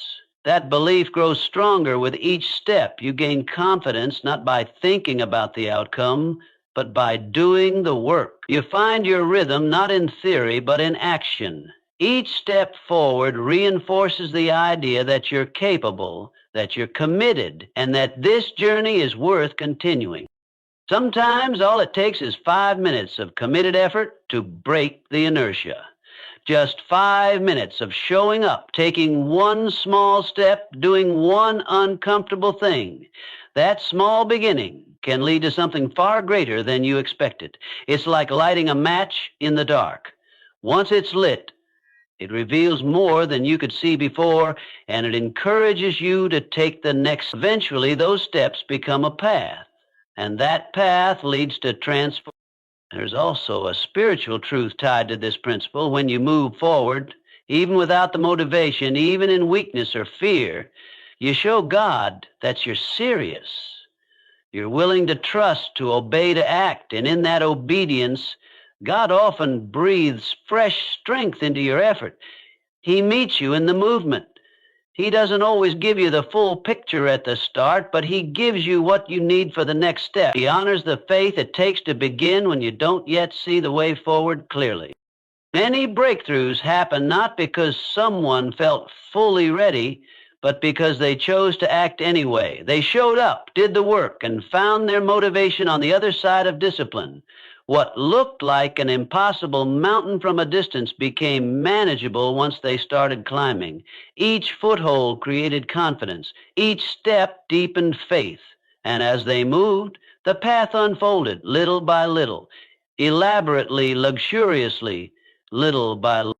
That belief grows stronger with each step. You gain confidence not by thinking about the outcome, but by doing the work. You find your rhythm not in theory, but in action. Each step forward reinforces the idea that you're capable, that you're committed, and that this journey is worth continuing. Sometimes all it takes is 5 minutes of committed effort to break the inertia. Just 5 minutes of showing up, taking one small step, doing one uncomfortable thing. That small beginning can lead to something far greater than you expected. It's like lighting a match in the dark. Once it's lit, it reveals more than you could see before, and it encourages you to take the next. Eventually, those steps become a path, and that path leads to transformation. There's also a spiritual truth tied to this principle. When you move forward, even without the motivation, even in weakness or fear, you show God that you're serious. You're willing to trust, to obey, to act, and in that obedience, God often breathes fresh strength into your effort. He meets you in the movement. He doesn't always give you the full picture at the start, but he gives you what you need for the next step. He honors the faith it takes to begin when you don't yet see the way forward clearly. Many breakthroughs happen not because someone felt fully ready, but because they chose to act anyway. They showed up, did the work, and found their motivation on the other side of discipline. What looked like an impossible mountain from a distance became manageable once they started climbing. Each foothold created confidence. Each step deepened faith. And as they moved, the path unfolded little by little, elaborately, luxuriously, little by little.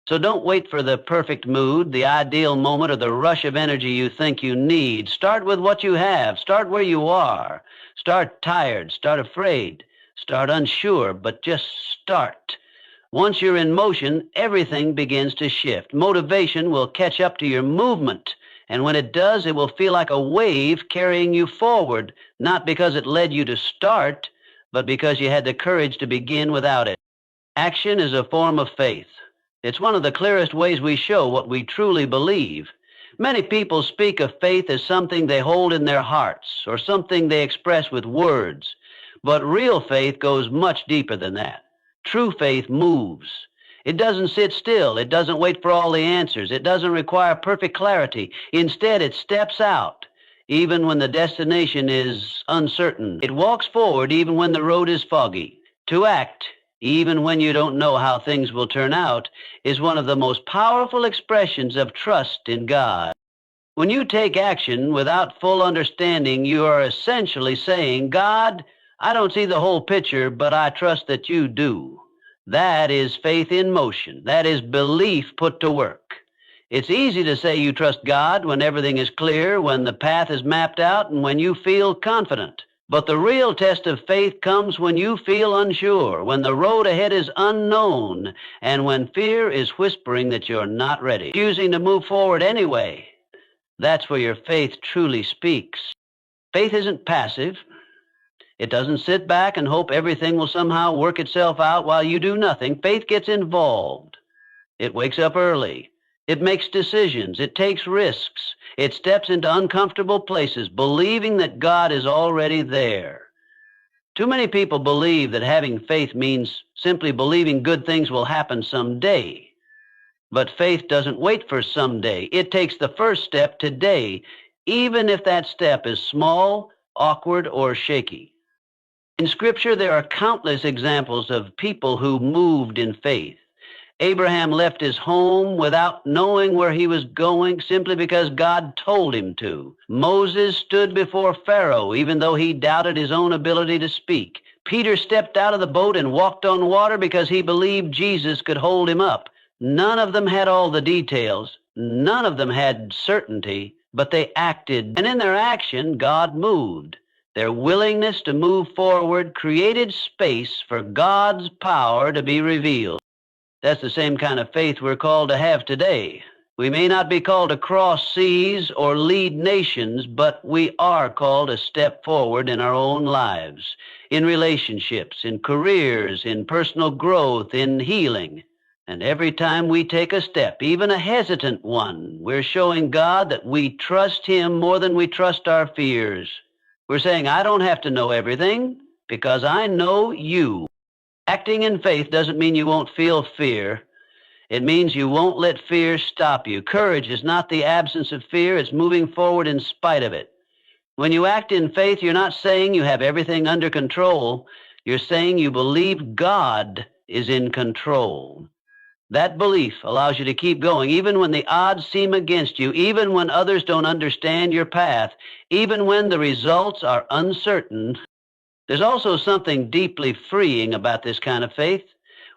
So don't wait for the perfect mood, the ideal moment, or the rush of energy you think you need. Start with what you have. Start where you are. Start tired. Start afraid. Start unsure, but just start. Once you're in motion, everything begins to shift. Motivation will catch up to your movement, and when it does, it will feel like a wave carrying you forward, not because it led you to start, but because you had the courage to begin without it. Action is a form of faith. It's one of the clearest ways we show what we truly believe. Many people speak of faith as something they hold in their hearts or something they express with words, but real faith goes much deeper than that. True faith moves. It doesn't sit still. It doesn't wait for all the answers. It doesn't require perfect clarity. Instead, it steps out, even when the destination is uncertain. It walks forward even when the road is foggy. To act, even when you don't know how things will turn out, is one of the most powerful expressions of trust in God. When you take action without full understanding, you are essentially saying, God, I don't see the whole picture, but I trust that you do. That is faith in motion. That is belief put to work. It's easy to say you trust God when everything is clear, when the path is mapped out, and when you feel confident. But the real test of faith comes when you feel unsure, when the road ahead is unknown, and when fear is whispering that you're not ready. Choosing to move forward anyway. That's where your faith truly speaks. Faith isn't passive. It doesn't sit back and hope everything will somehow work itself out while you do nothing. Faith gets involved. It wakes up early. It makes decisions. It takes risks. It steps into uncomfortable places, believing that God is already there. Too many people believe that having faith means simply believing good things will happen someday. But faith doesn't wait for someday. It takes the first step today, even if that step is small, awkward, or shaky. In Scripture, there are countless examples of people who moved in faith. Abraham left his home without knowing where he was going simply because God told him to. Moses stood before Pharaoh even though he doubted his own ability to speak. Peter stepped out of the boat and walked on water because he believed Jesus could hold him up. None of them had all the details. None of them had certainty, but they acted. And in their action, God moved. Their willingness to move forward created space for God's power to be revealed. That's the same kind of faith we're called to have today. We may not be called to cross seas or lead nations, but we are called to step forward in our own lives, in relationships, in careers, in personal growth, in healing. And every time we take a step, even a hesitant one, we're showing God that we trust Him more than we trust our fears. We're saying, I don't have to know everything because I know you. Acting in faith doesn't mean you won't feel fear. It means you won't let fear stop you. Courage is not the absence of fear. It's moving forward in spite of it. When you act in faith, you're not saying you have everything under control. You're saying you believe God is in control. That belief allows you to keep going, even when the odds seem against you, even when others don't understand your path, even when the results are uncertain. There's also something deeply freeing about this kind of faith.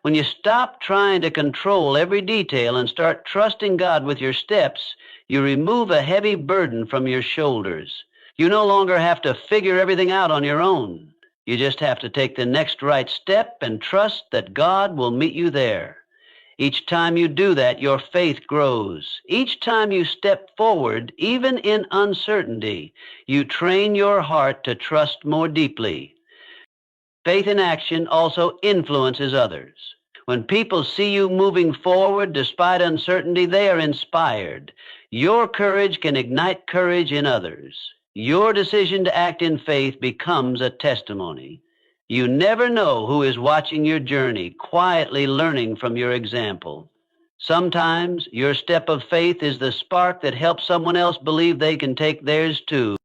When you stop trying to control every detail and start trusting God with your steps, you remove a heavy burden from your shoulders. You no longer have to figure everything out on your own. You just have to take the next right step and trust that God will meet you there. Each time you do that, your faith grows. Each time you step forward, even in uncertainty, you train your heart to trust more deeply. Faith in action also influences others. When people see you moving forward despite uncertainty, they are inspired. Your courage can ignite courage in others. Your decision to act in faith becomes a testimony. You never know who is watching your journey, quietly learning from your example. Sometimes your step of faith is the spark that helps someone else believe they can take theirs too.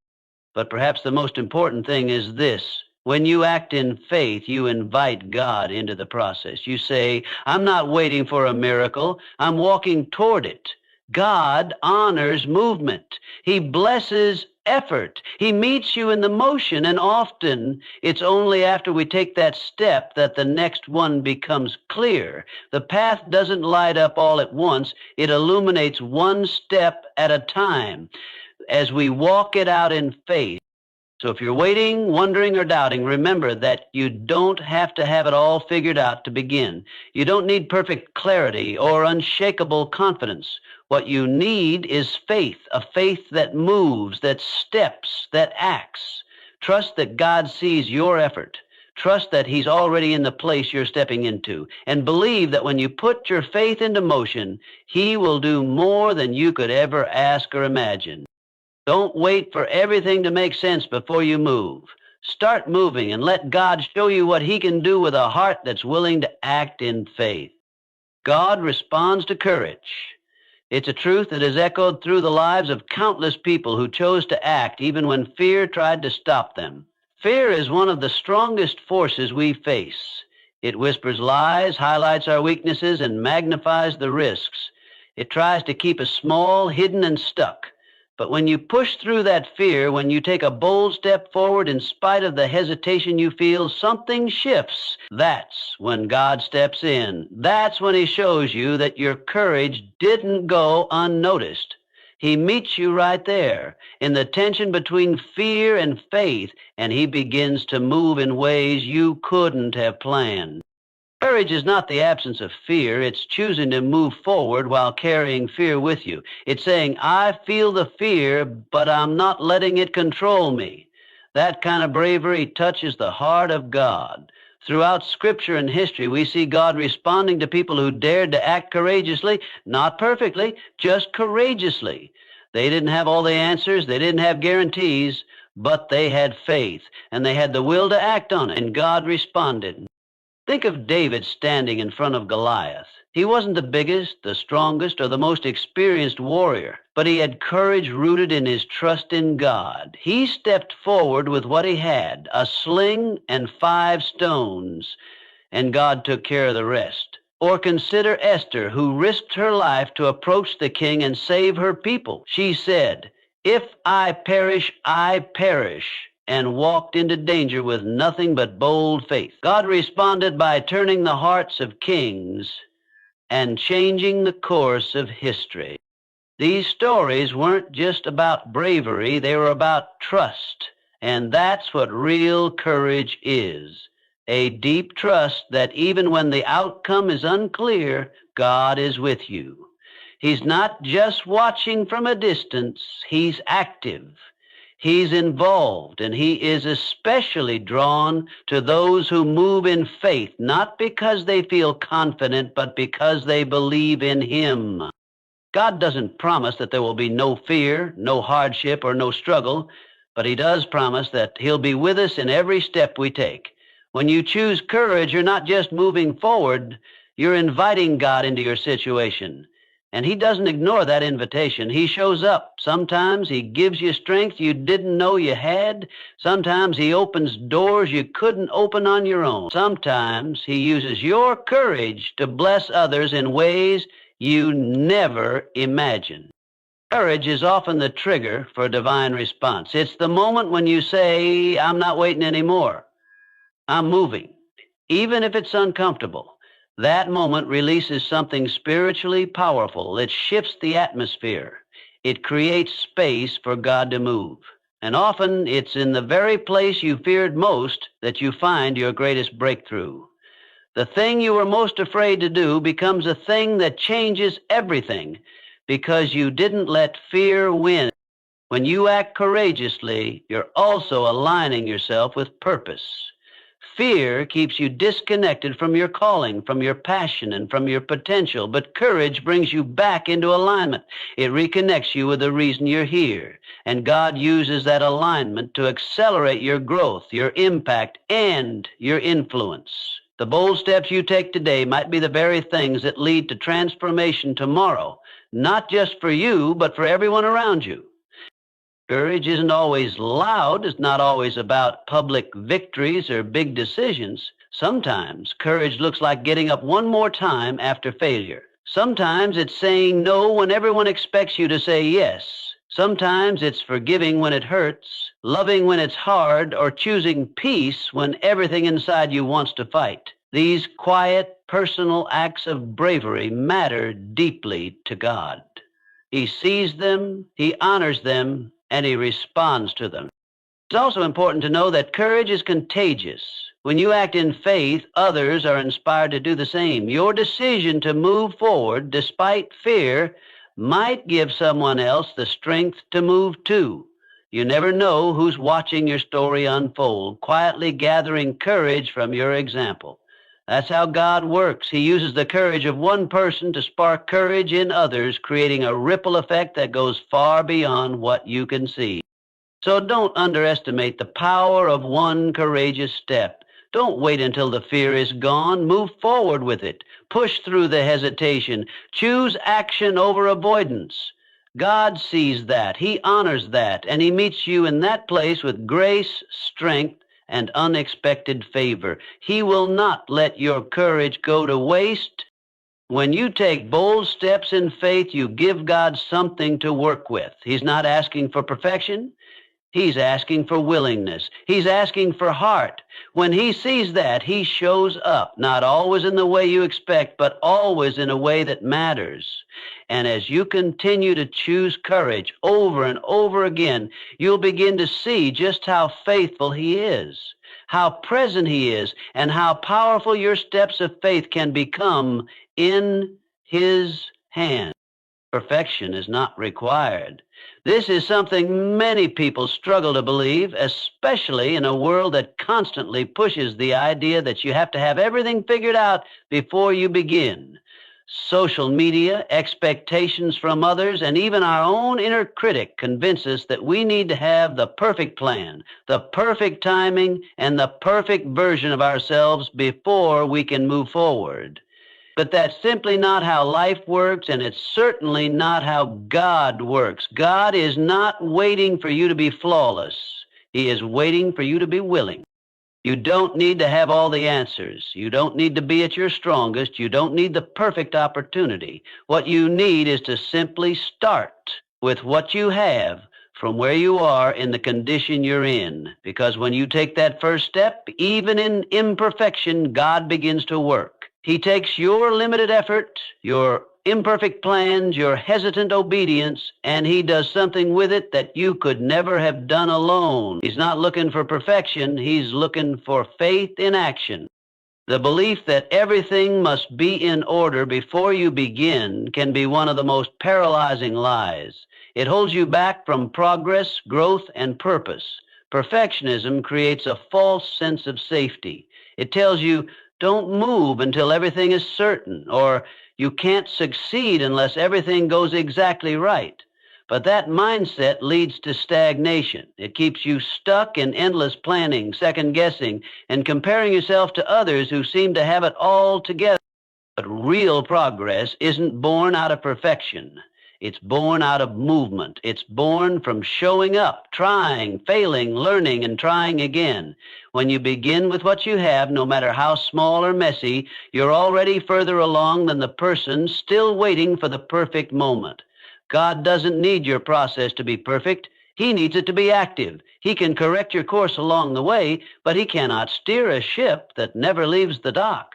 But perhaps the most important thing is this. When you act in faith, you invite God into the process. You say, I'm not waiting for a miracle. I'm walking toward it. God honors movement. He blesses effort. He meets you in the motion, and often it's only after we take that step that the next one becomes clear. The path doesn't light up all at once. It illuminates one step at a time as we walk it out in faith. So if you're waiting, wondering, or doubting, remember that you don't have to have it all figured out to begin. You don't need perfect clarity or unshakable confidence. What you need is faith, a faith that moves, that steps, that acts. Trust that God sees your effort. Trust that he's already in the place you're stepping into, and believe that when you put your faith into motion, he will do more than you could ever ask or imagine. Don't wait for everything to make sense before you move. Start moving and let God show you what he can do with a heart that's willing to act in faith. God responds to courage. It's a truth that is echoed through the lives of countless people who chose to act even when fear tried to stop them. Fear is one of the strongest forces we face. It whispers lies, highlights our weaknesses, and magnifies the risks. It tries to keep us small, hidden, and stuck. But when you push through that fear, when you take a bold step forward in spite of the hesitation you feel, something shifts. That's when God steps in. That's when he shows you that your courage didn't go unnoticed. He meets you right there in the tension between fear and faith, and he begins to move in ways you couldn't have planned. Courage is not the absence of fear. It's choosing to move forward while carrying fear with you. It's saying, I feel the fear, but I'm not letting it control me. That kind of bravery touches the heart of God. Throughout Scripture and history, we see God responding to people who dared to act courageously, not perfectly, just courageously. They didn't have all the answers, they didn't have guarantees, but they had faith, and they had the will to act on it, and God responded. Think of David standing in front of Goliath. He wasn't the biggest, the strongest, or the most experienced warrior, but he had courage rooted in his trust in God. He stepped forward with what he had, a sling and 5 stones, and God took care of the rest. Or consider Esther, who risked her life to approach the king and save her people. She said, "If I perish, I perish," and walked into danger with nothing but bold faith. God responded by turning the hearts of kings and changing the course of history. These stories weren't just about bravery, they were about trust. And that's what real courage is. A deep trust that even when the outcome is unclear, God is with you. He's not just watching from a distance, he's active. He's involved, and he is especially drawn to those who move in faith, not because they feel confident, but because they believe in him. God doesn't promise that there will be no fear, no hardship, or no struggle, but he does promise that he'll be with us in every step we take. When you choose courage, you're not just moving forward, you're inviting God into your situation. And he doesn't ignore that invitation. He shows up. Sometimes he gives you strength you didn't know you had. Sometimes he opens doors you couldn't open on your own. Sometimes he uses your courage to bless others in ways you never imagined. Courage is often the trigger for a divine response. It's the moment when you say, I'm not waiting anymore. I'm moving, even if it's uncomfortable. That moment releases something spiritually powerful. It shifts the atmosphere. It creates space for God to move. And often it's in the very place you feared most that you find your greatest breakthrough. The thing you were most afraid to do becomes a thing that changes everything because you didn't let fear win. When you act courageously, you're also aligning yourself with purpose. Fear keeps you disconnected from your calling, from your passion, and from your potential, but courage brings you back into alignment. It reconnects you with the reason you're here, and God uses that alignment to accelerate your growth, your impact, and your influence. The bold steps you take today might be the very things that lead to transformation tomorrow, not just for you, but for everyone around you. Courage isn't always loud. It's not always about public victories or big decisions. Sometimes courage looks like getting up one more time after failure. Sometimes it's saying no when everyone expects you to say yes. Sometimes it's forgiving when it hurts, loving when it's hard, or choosing peace when everything inside you wants to fight. These quiet, personal acts of bravery matter deeply to God. He sees them, he honors them, and he responds to them. It's also important to know that courage is contagious. When you act in faith, others are inspired to do the same. Your decision to move forward despite fear might give someone else the strength to move too. You never know who's watching your story unfold, quietly gathering courage from your example. That's how God works. He uses the courage of one person to spark courage in others, creating a ripple effect that goes far beyond what you can see. So don't underestimate the power of one courageous step. Don't wait until the fear is gone. Move forward with it. Push through the hesitation. Choose action over avoidance. God sees that. He honors that, and He meets you in that place with grace, strength, and unexpected favor. He will not let your courage go to waste. When you take bold steps in faith, you give God something to work with. He's not asking for perfection. He's asking for willingness. He's asking for heart. When He sees that, He shows up, not always in the way you expect, but always in a way that matters. And as you continue to choose courage over and over again, you'll begin to see just how faithful He is, how present He is, and how powerful your steps of faith can become in His hand. Perfection is not required. This is something many people struggle to believe, especially in a world that constantly pushes the idea that you have to have everything figured out before you begin. Social media, expectations from others, and even our own inner critic convince us that we need to have the perfect plan, the perfect timing, and the perfect version of ourselves before we can move forward. But that's simply not how life works, and it's certainly not how God works. God is not waiting for you to be flawless. He is waiting for you to be willing. You don't need to have all the answers. You don't need to be at your strongest. You don't need the perfect opportunity. What you need is to simply start with what you have from where you are in the condition you're in. Because when you take that first step, even in imperfection, God begins to work. He takes your limited effort, your imperfect plans, your hesitant obedience, and He does something with it that you could never have done alone. He's not looking for perfection. He's looking for faith in action. The belief that everything must be in order before you begin can be one of the most paralyzing lies. It holds you back from progress, growth, and purpose. Perfectionism creates a false sense of safety. It tells you, don't move until everything is certain, or you can't succeed unless everything goes exactly right. But that mindset leads to stagnation. It keeps you stuck in endless planning, second-guessing, and comparing yourself to others who seem to have it all together. But real progress isn't born out of perfection. It's born out of movement. It's born from showing up, trying, failing, learning, and trying again. When you begin with what you have, no matter how small or messy, you're already further along than the person still waiting for the perfect moment. God doesn't need your process to be perfect. He needs it to be active. He can correct your course along the way, but He cannot steer a ship that never leaves the dock.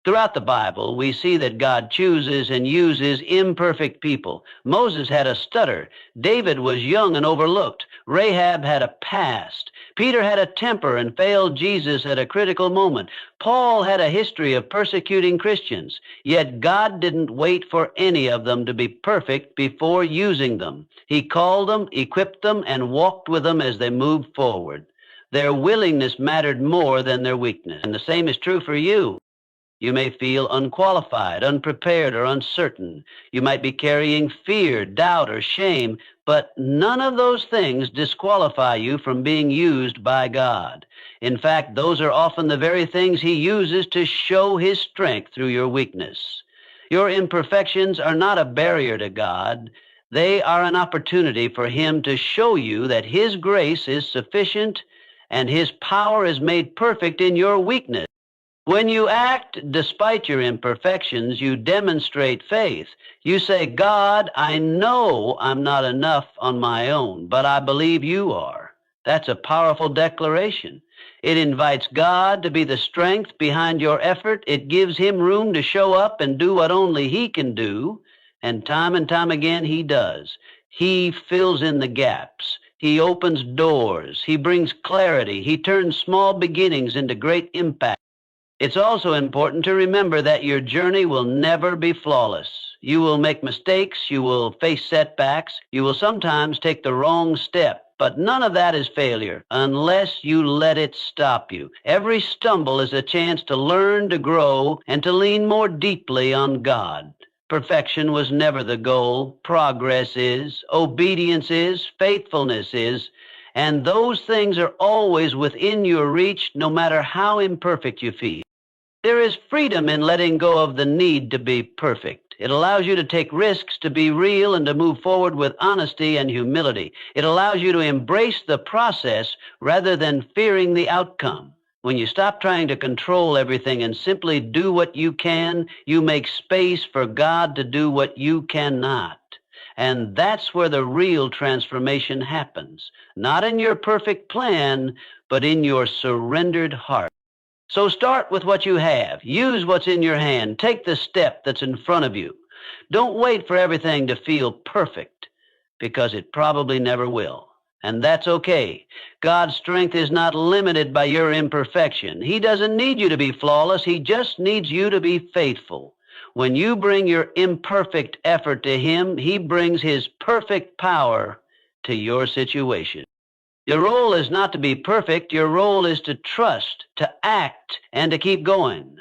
Throughout the Bible, we see that God chooses and uses imperfect people. Moses had a stutter. David was young and overlooked. Rahab had a past. Peter had a temper and failed Jesus at a critical moment. Paul had a history of persecuting Christians. Yet God didn't wait for any of them to be perfect before using them. He called them, equipped them, and walked with them as they moved forward. Their willingness mattered more than their weakness. And the same is true for you. You may feel unqualified, unprepared, or uncertain. You might be carrying fear, doubt, or shame, but none of those things disqualify you from being used by God. In fact, those are often the very things He uses to show His strength through your weakness. Your imperfections are not a barrier to God. They are an opportunity for Him to show you that His grace is sufficient and His power is made perfect in your weakness. When you act despite your imperfections, you demonstrate faith. You say, God, I know I'm not enough on my own, but I believe you are. That's a powerful declaration. It invites God to be the strength behind your effort. It gives Him room to show up and do what only He can do. And time again, He does. He fills in the gaps. He opens doors. He brings clarity. He turns small beginnings into great impact. It's also important to remember that your journey will never be flawless. You will make mistakes. You will face setbacks. You will sometimes take the wrong step. but none of that is failure unless you let it stop you. Every stumble is a chance to learn, to grow, and to lean more deeply on God. Perfection was never the goal. Progress is, obedience is, faithfulness is, and those things are always within your reach, no matter how imperfect you feel. There is freedom in letting go of the need to be perfect. It allows you to take risks, to be real, and to move forward with honesty and humility. It allows you to embrace the process rather than fearing the outcome. When you stop trying to control everything and simply do what you can, you make space for God to do what you cannot. And that's where the real transformation happens. Not in your perfect plan, but in your surrendered heart. So start with what you have. Use what's in your hand. Take the step that's in front of you. Don't wait for everything to feel perfect, because it probably never will. And that's okay. God's strength is not limited by your imperfection. He doesn't need you to be flawless. He just needs you to be faithful. When you bring your imperfect effort to Him, He brings His perfect power to your situation. Your role is not to be perfect. Your role is to trust, to act, and to keep going.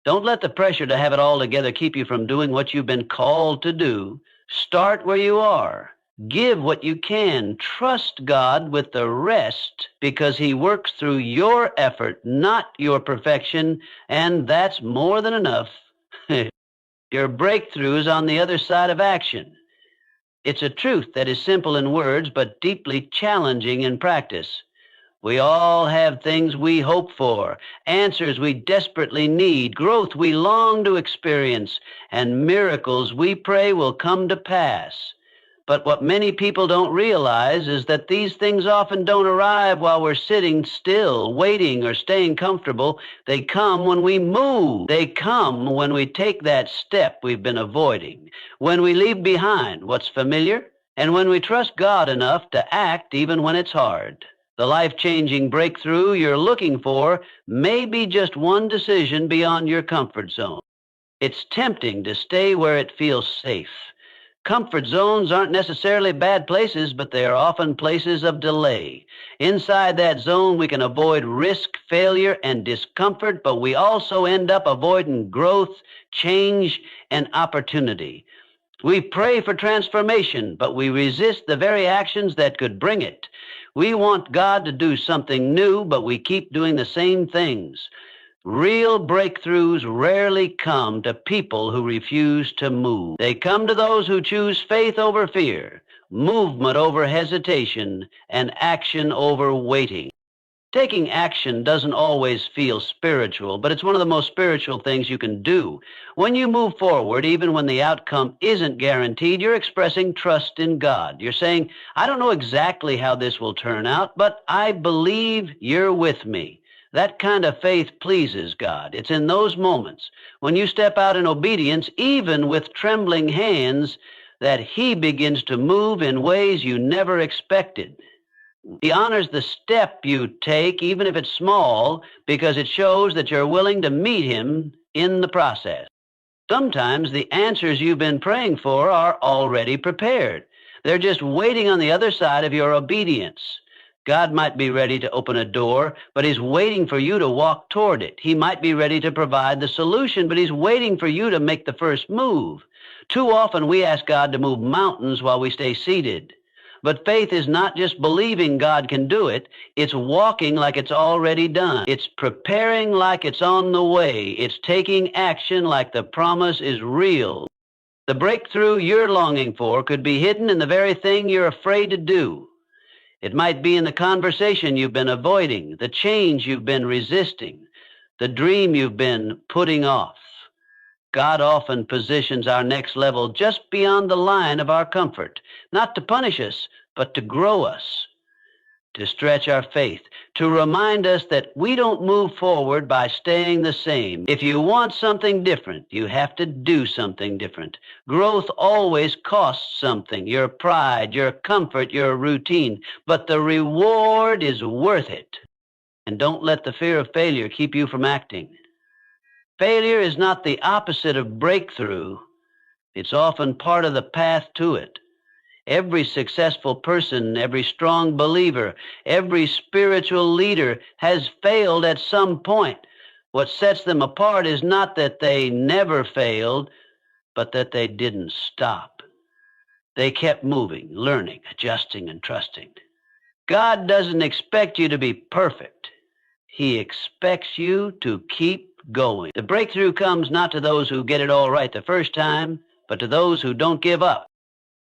Don't let the pressure to have it all together keep you from doing what you've been called to do. Start where you are. Give what you can. Trust God with the rest, because He works through your effort, not your perfection, and that's more than enough. Your breakthrough is on the other side of action. It's a truth that is simple in words, but deeply challenging in practice. We all have things we hope for, answers we desperately need, growth we long to experience, and miracles we pray will come to pass. But what many people don't realize is that these things often don't arrive while we're sitting still, waiting, or staying comfortable. They come when we move. They come when we take that step we've been avoiding, when we leave behind what's familiar, and when we trust God enough to act even when it's hard. The life-changing breakthrough you're looking for may be just one decision beyond your comfort zone. It's tempting to stay where it feels safe. Comfort zones aren't necessarily bad places, but they are often places of delay. Inside that zone, we can avoid risk, failure, and discomfort, but we also end up avoiding growth, change, and opportunity. We pray for transformation, but we resist the very actions that could bring it. We want God to do something new, but we keep doing the same things. Real breakthroughs rarely come to people who refuse to move. They come to those who choose faith over fear, movement over hesitation, and action over waiting. Taking action doesn't always feel spiritual, but it's one of the most spiritual things you can do. When you move forward, even when the outcome isn't guaranteed, you're expressing trust in God. You're saying, I don't know exactly how this will turn out, but I believe you're with me. That kind of faith pleases God. It's in those moments when you step out in obedience, even with trembling hands, that He begins to move in ways you never expected. He honors the step you take, even if it's small, because it shows that you're willing to meet Him in the process. Sometimes the answers you've been praying for are already prepared. They're just waiting on the other side of your obedience. God might be ready to open a door, but He's waiting for you to walk toward it. He might be ready to provide the solution, but He's waiting for you to make the first move. Too often we ask God to move mountains while we stay seated. But faith is not just believing God can do it. It's walking like it's already done. It's preparing like it's on the way. It's taking action like the promise is real. The breakthrough you're longing for could be hidden in the very thing you're afraid to do. It might be in the conversation you've been avoiding, the change you've been resisting, the dream you've been putting off. God often positions our next level just beyond the line of our comfort, not to punish us, but to grow us, to stretch our faith, to remind us that we don't move forward by staying the same. If you want something different, you have to do something different. Growth always costs something, your pride, your comfort, your routine, but the reward is worth it. And don't let the fear of failure keep you from acting. Failure is not the opposite of breakthrough. It's often part of the path to it. Every successful person, every strong believer, every spiritual leader has failed at some point. What sets them apart is not that they never failed, but that they didn't stop. They kept moving, learning, adjusting, and trusting. God doesn't expect you to be perfect. He expects you to keep going. The breakthrough comes not to those who get it all right the first time, but to those who don't give up.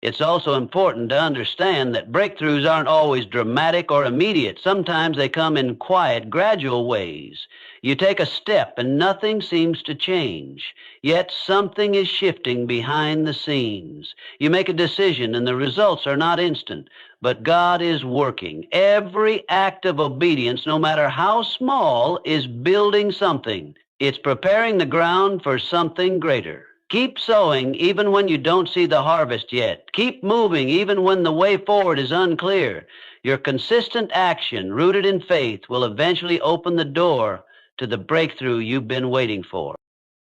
It's also important to understand that breakthroughs aren't always dramatic or immediate. Sometimes they come in quiet, gradual ways. You take a step and nothing seems to change, yet something is shifting behind the scenes. You make a decision and the results are not instant, but God is working. Every act of obedience, no matter how small, is building something. It's preparing the ground for something greater. Keep sowing even when you don't see the harvest yet. Keep moving even when the way forward is unclear. Your consistent action, rooted in faith, will eventually open the door to the breakthrough you've been waiting for.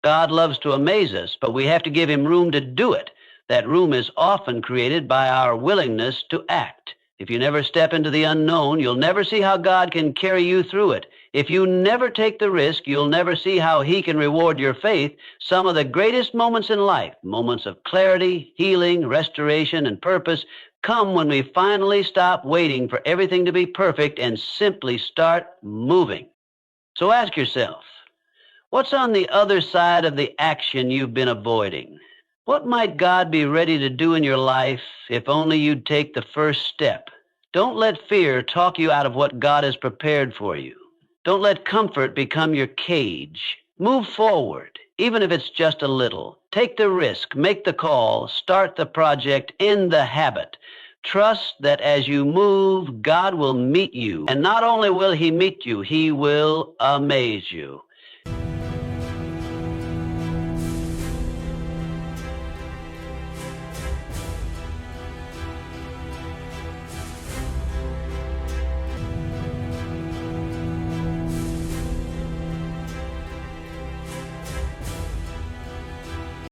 God loves to amaze us, but we have to give him room to do it. That room is often created by our willingness to act. If you never step into the unknown, you'll never see how God can carry you through it. If you never take the risk, you'll never see how he can reward your faith. Some of the greatest moments in life, moments of clarity, healing, restoration, and purpose, come when we finally stop waiting for everything to be perfect and simply start moving. So ask yourself, what's on the other side of the action you've been avoiding? What might God be ready to do in your life if only you'd take the first step? Don't let fear talk you out of what God has prepared for you. Don't let comfort become your cage. Move forward, even if it's just a little. Take the risk, make the call, start the project, end the habit. Trust that as you move, God will meet you. And not only will he meet you, he will amaze you.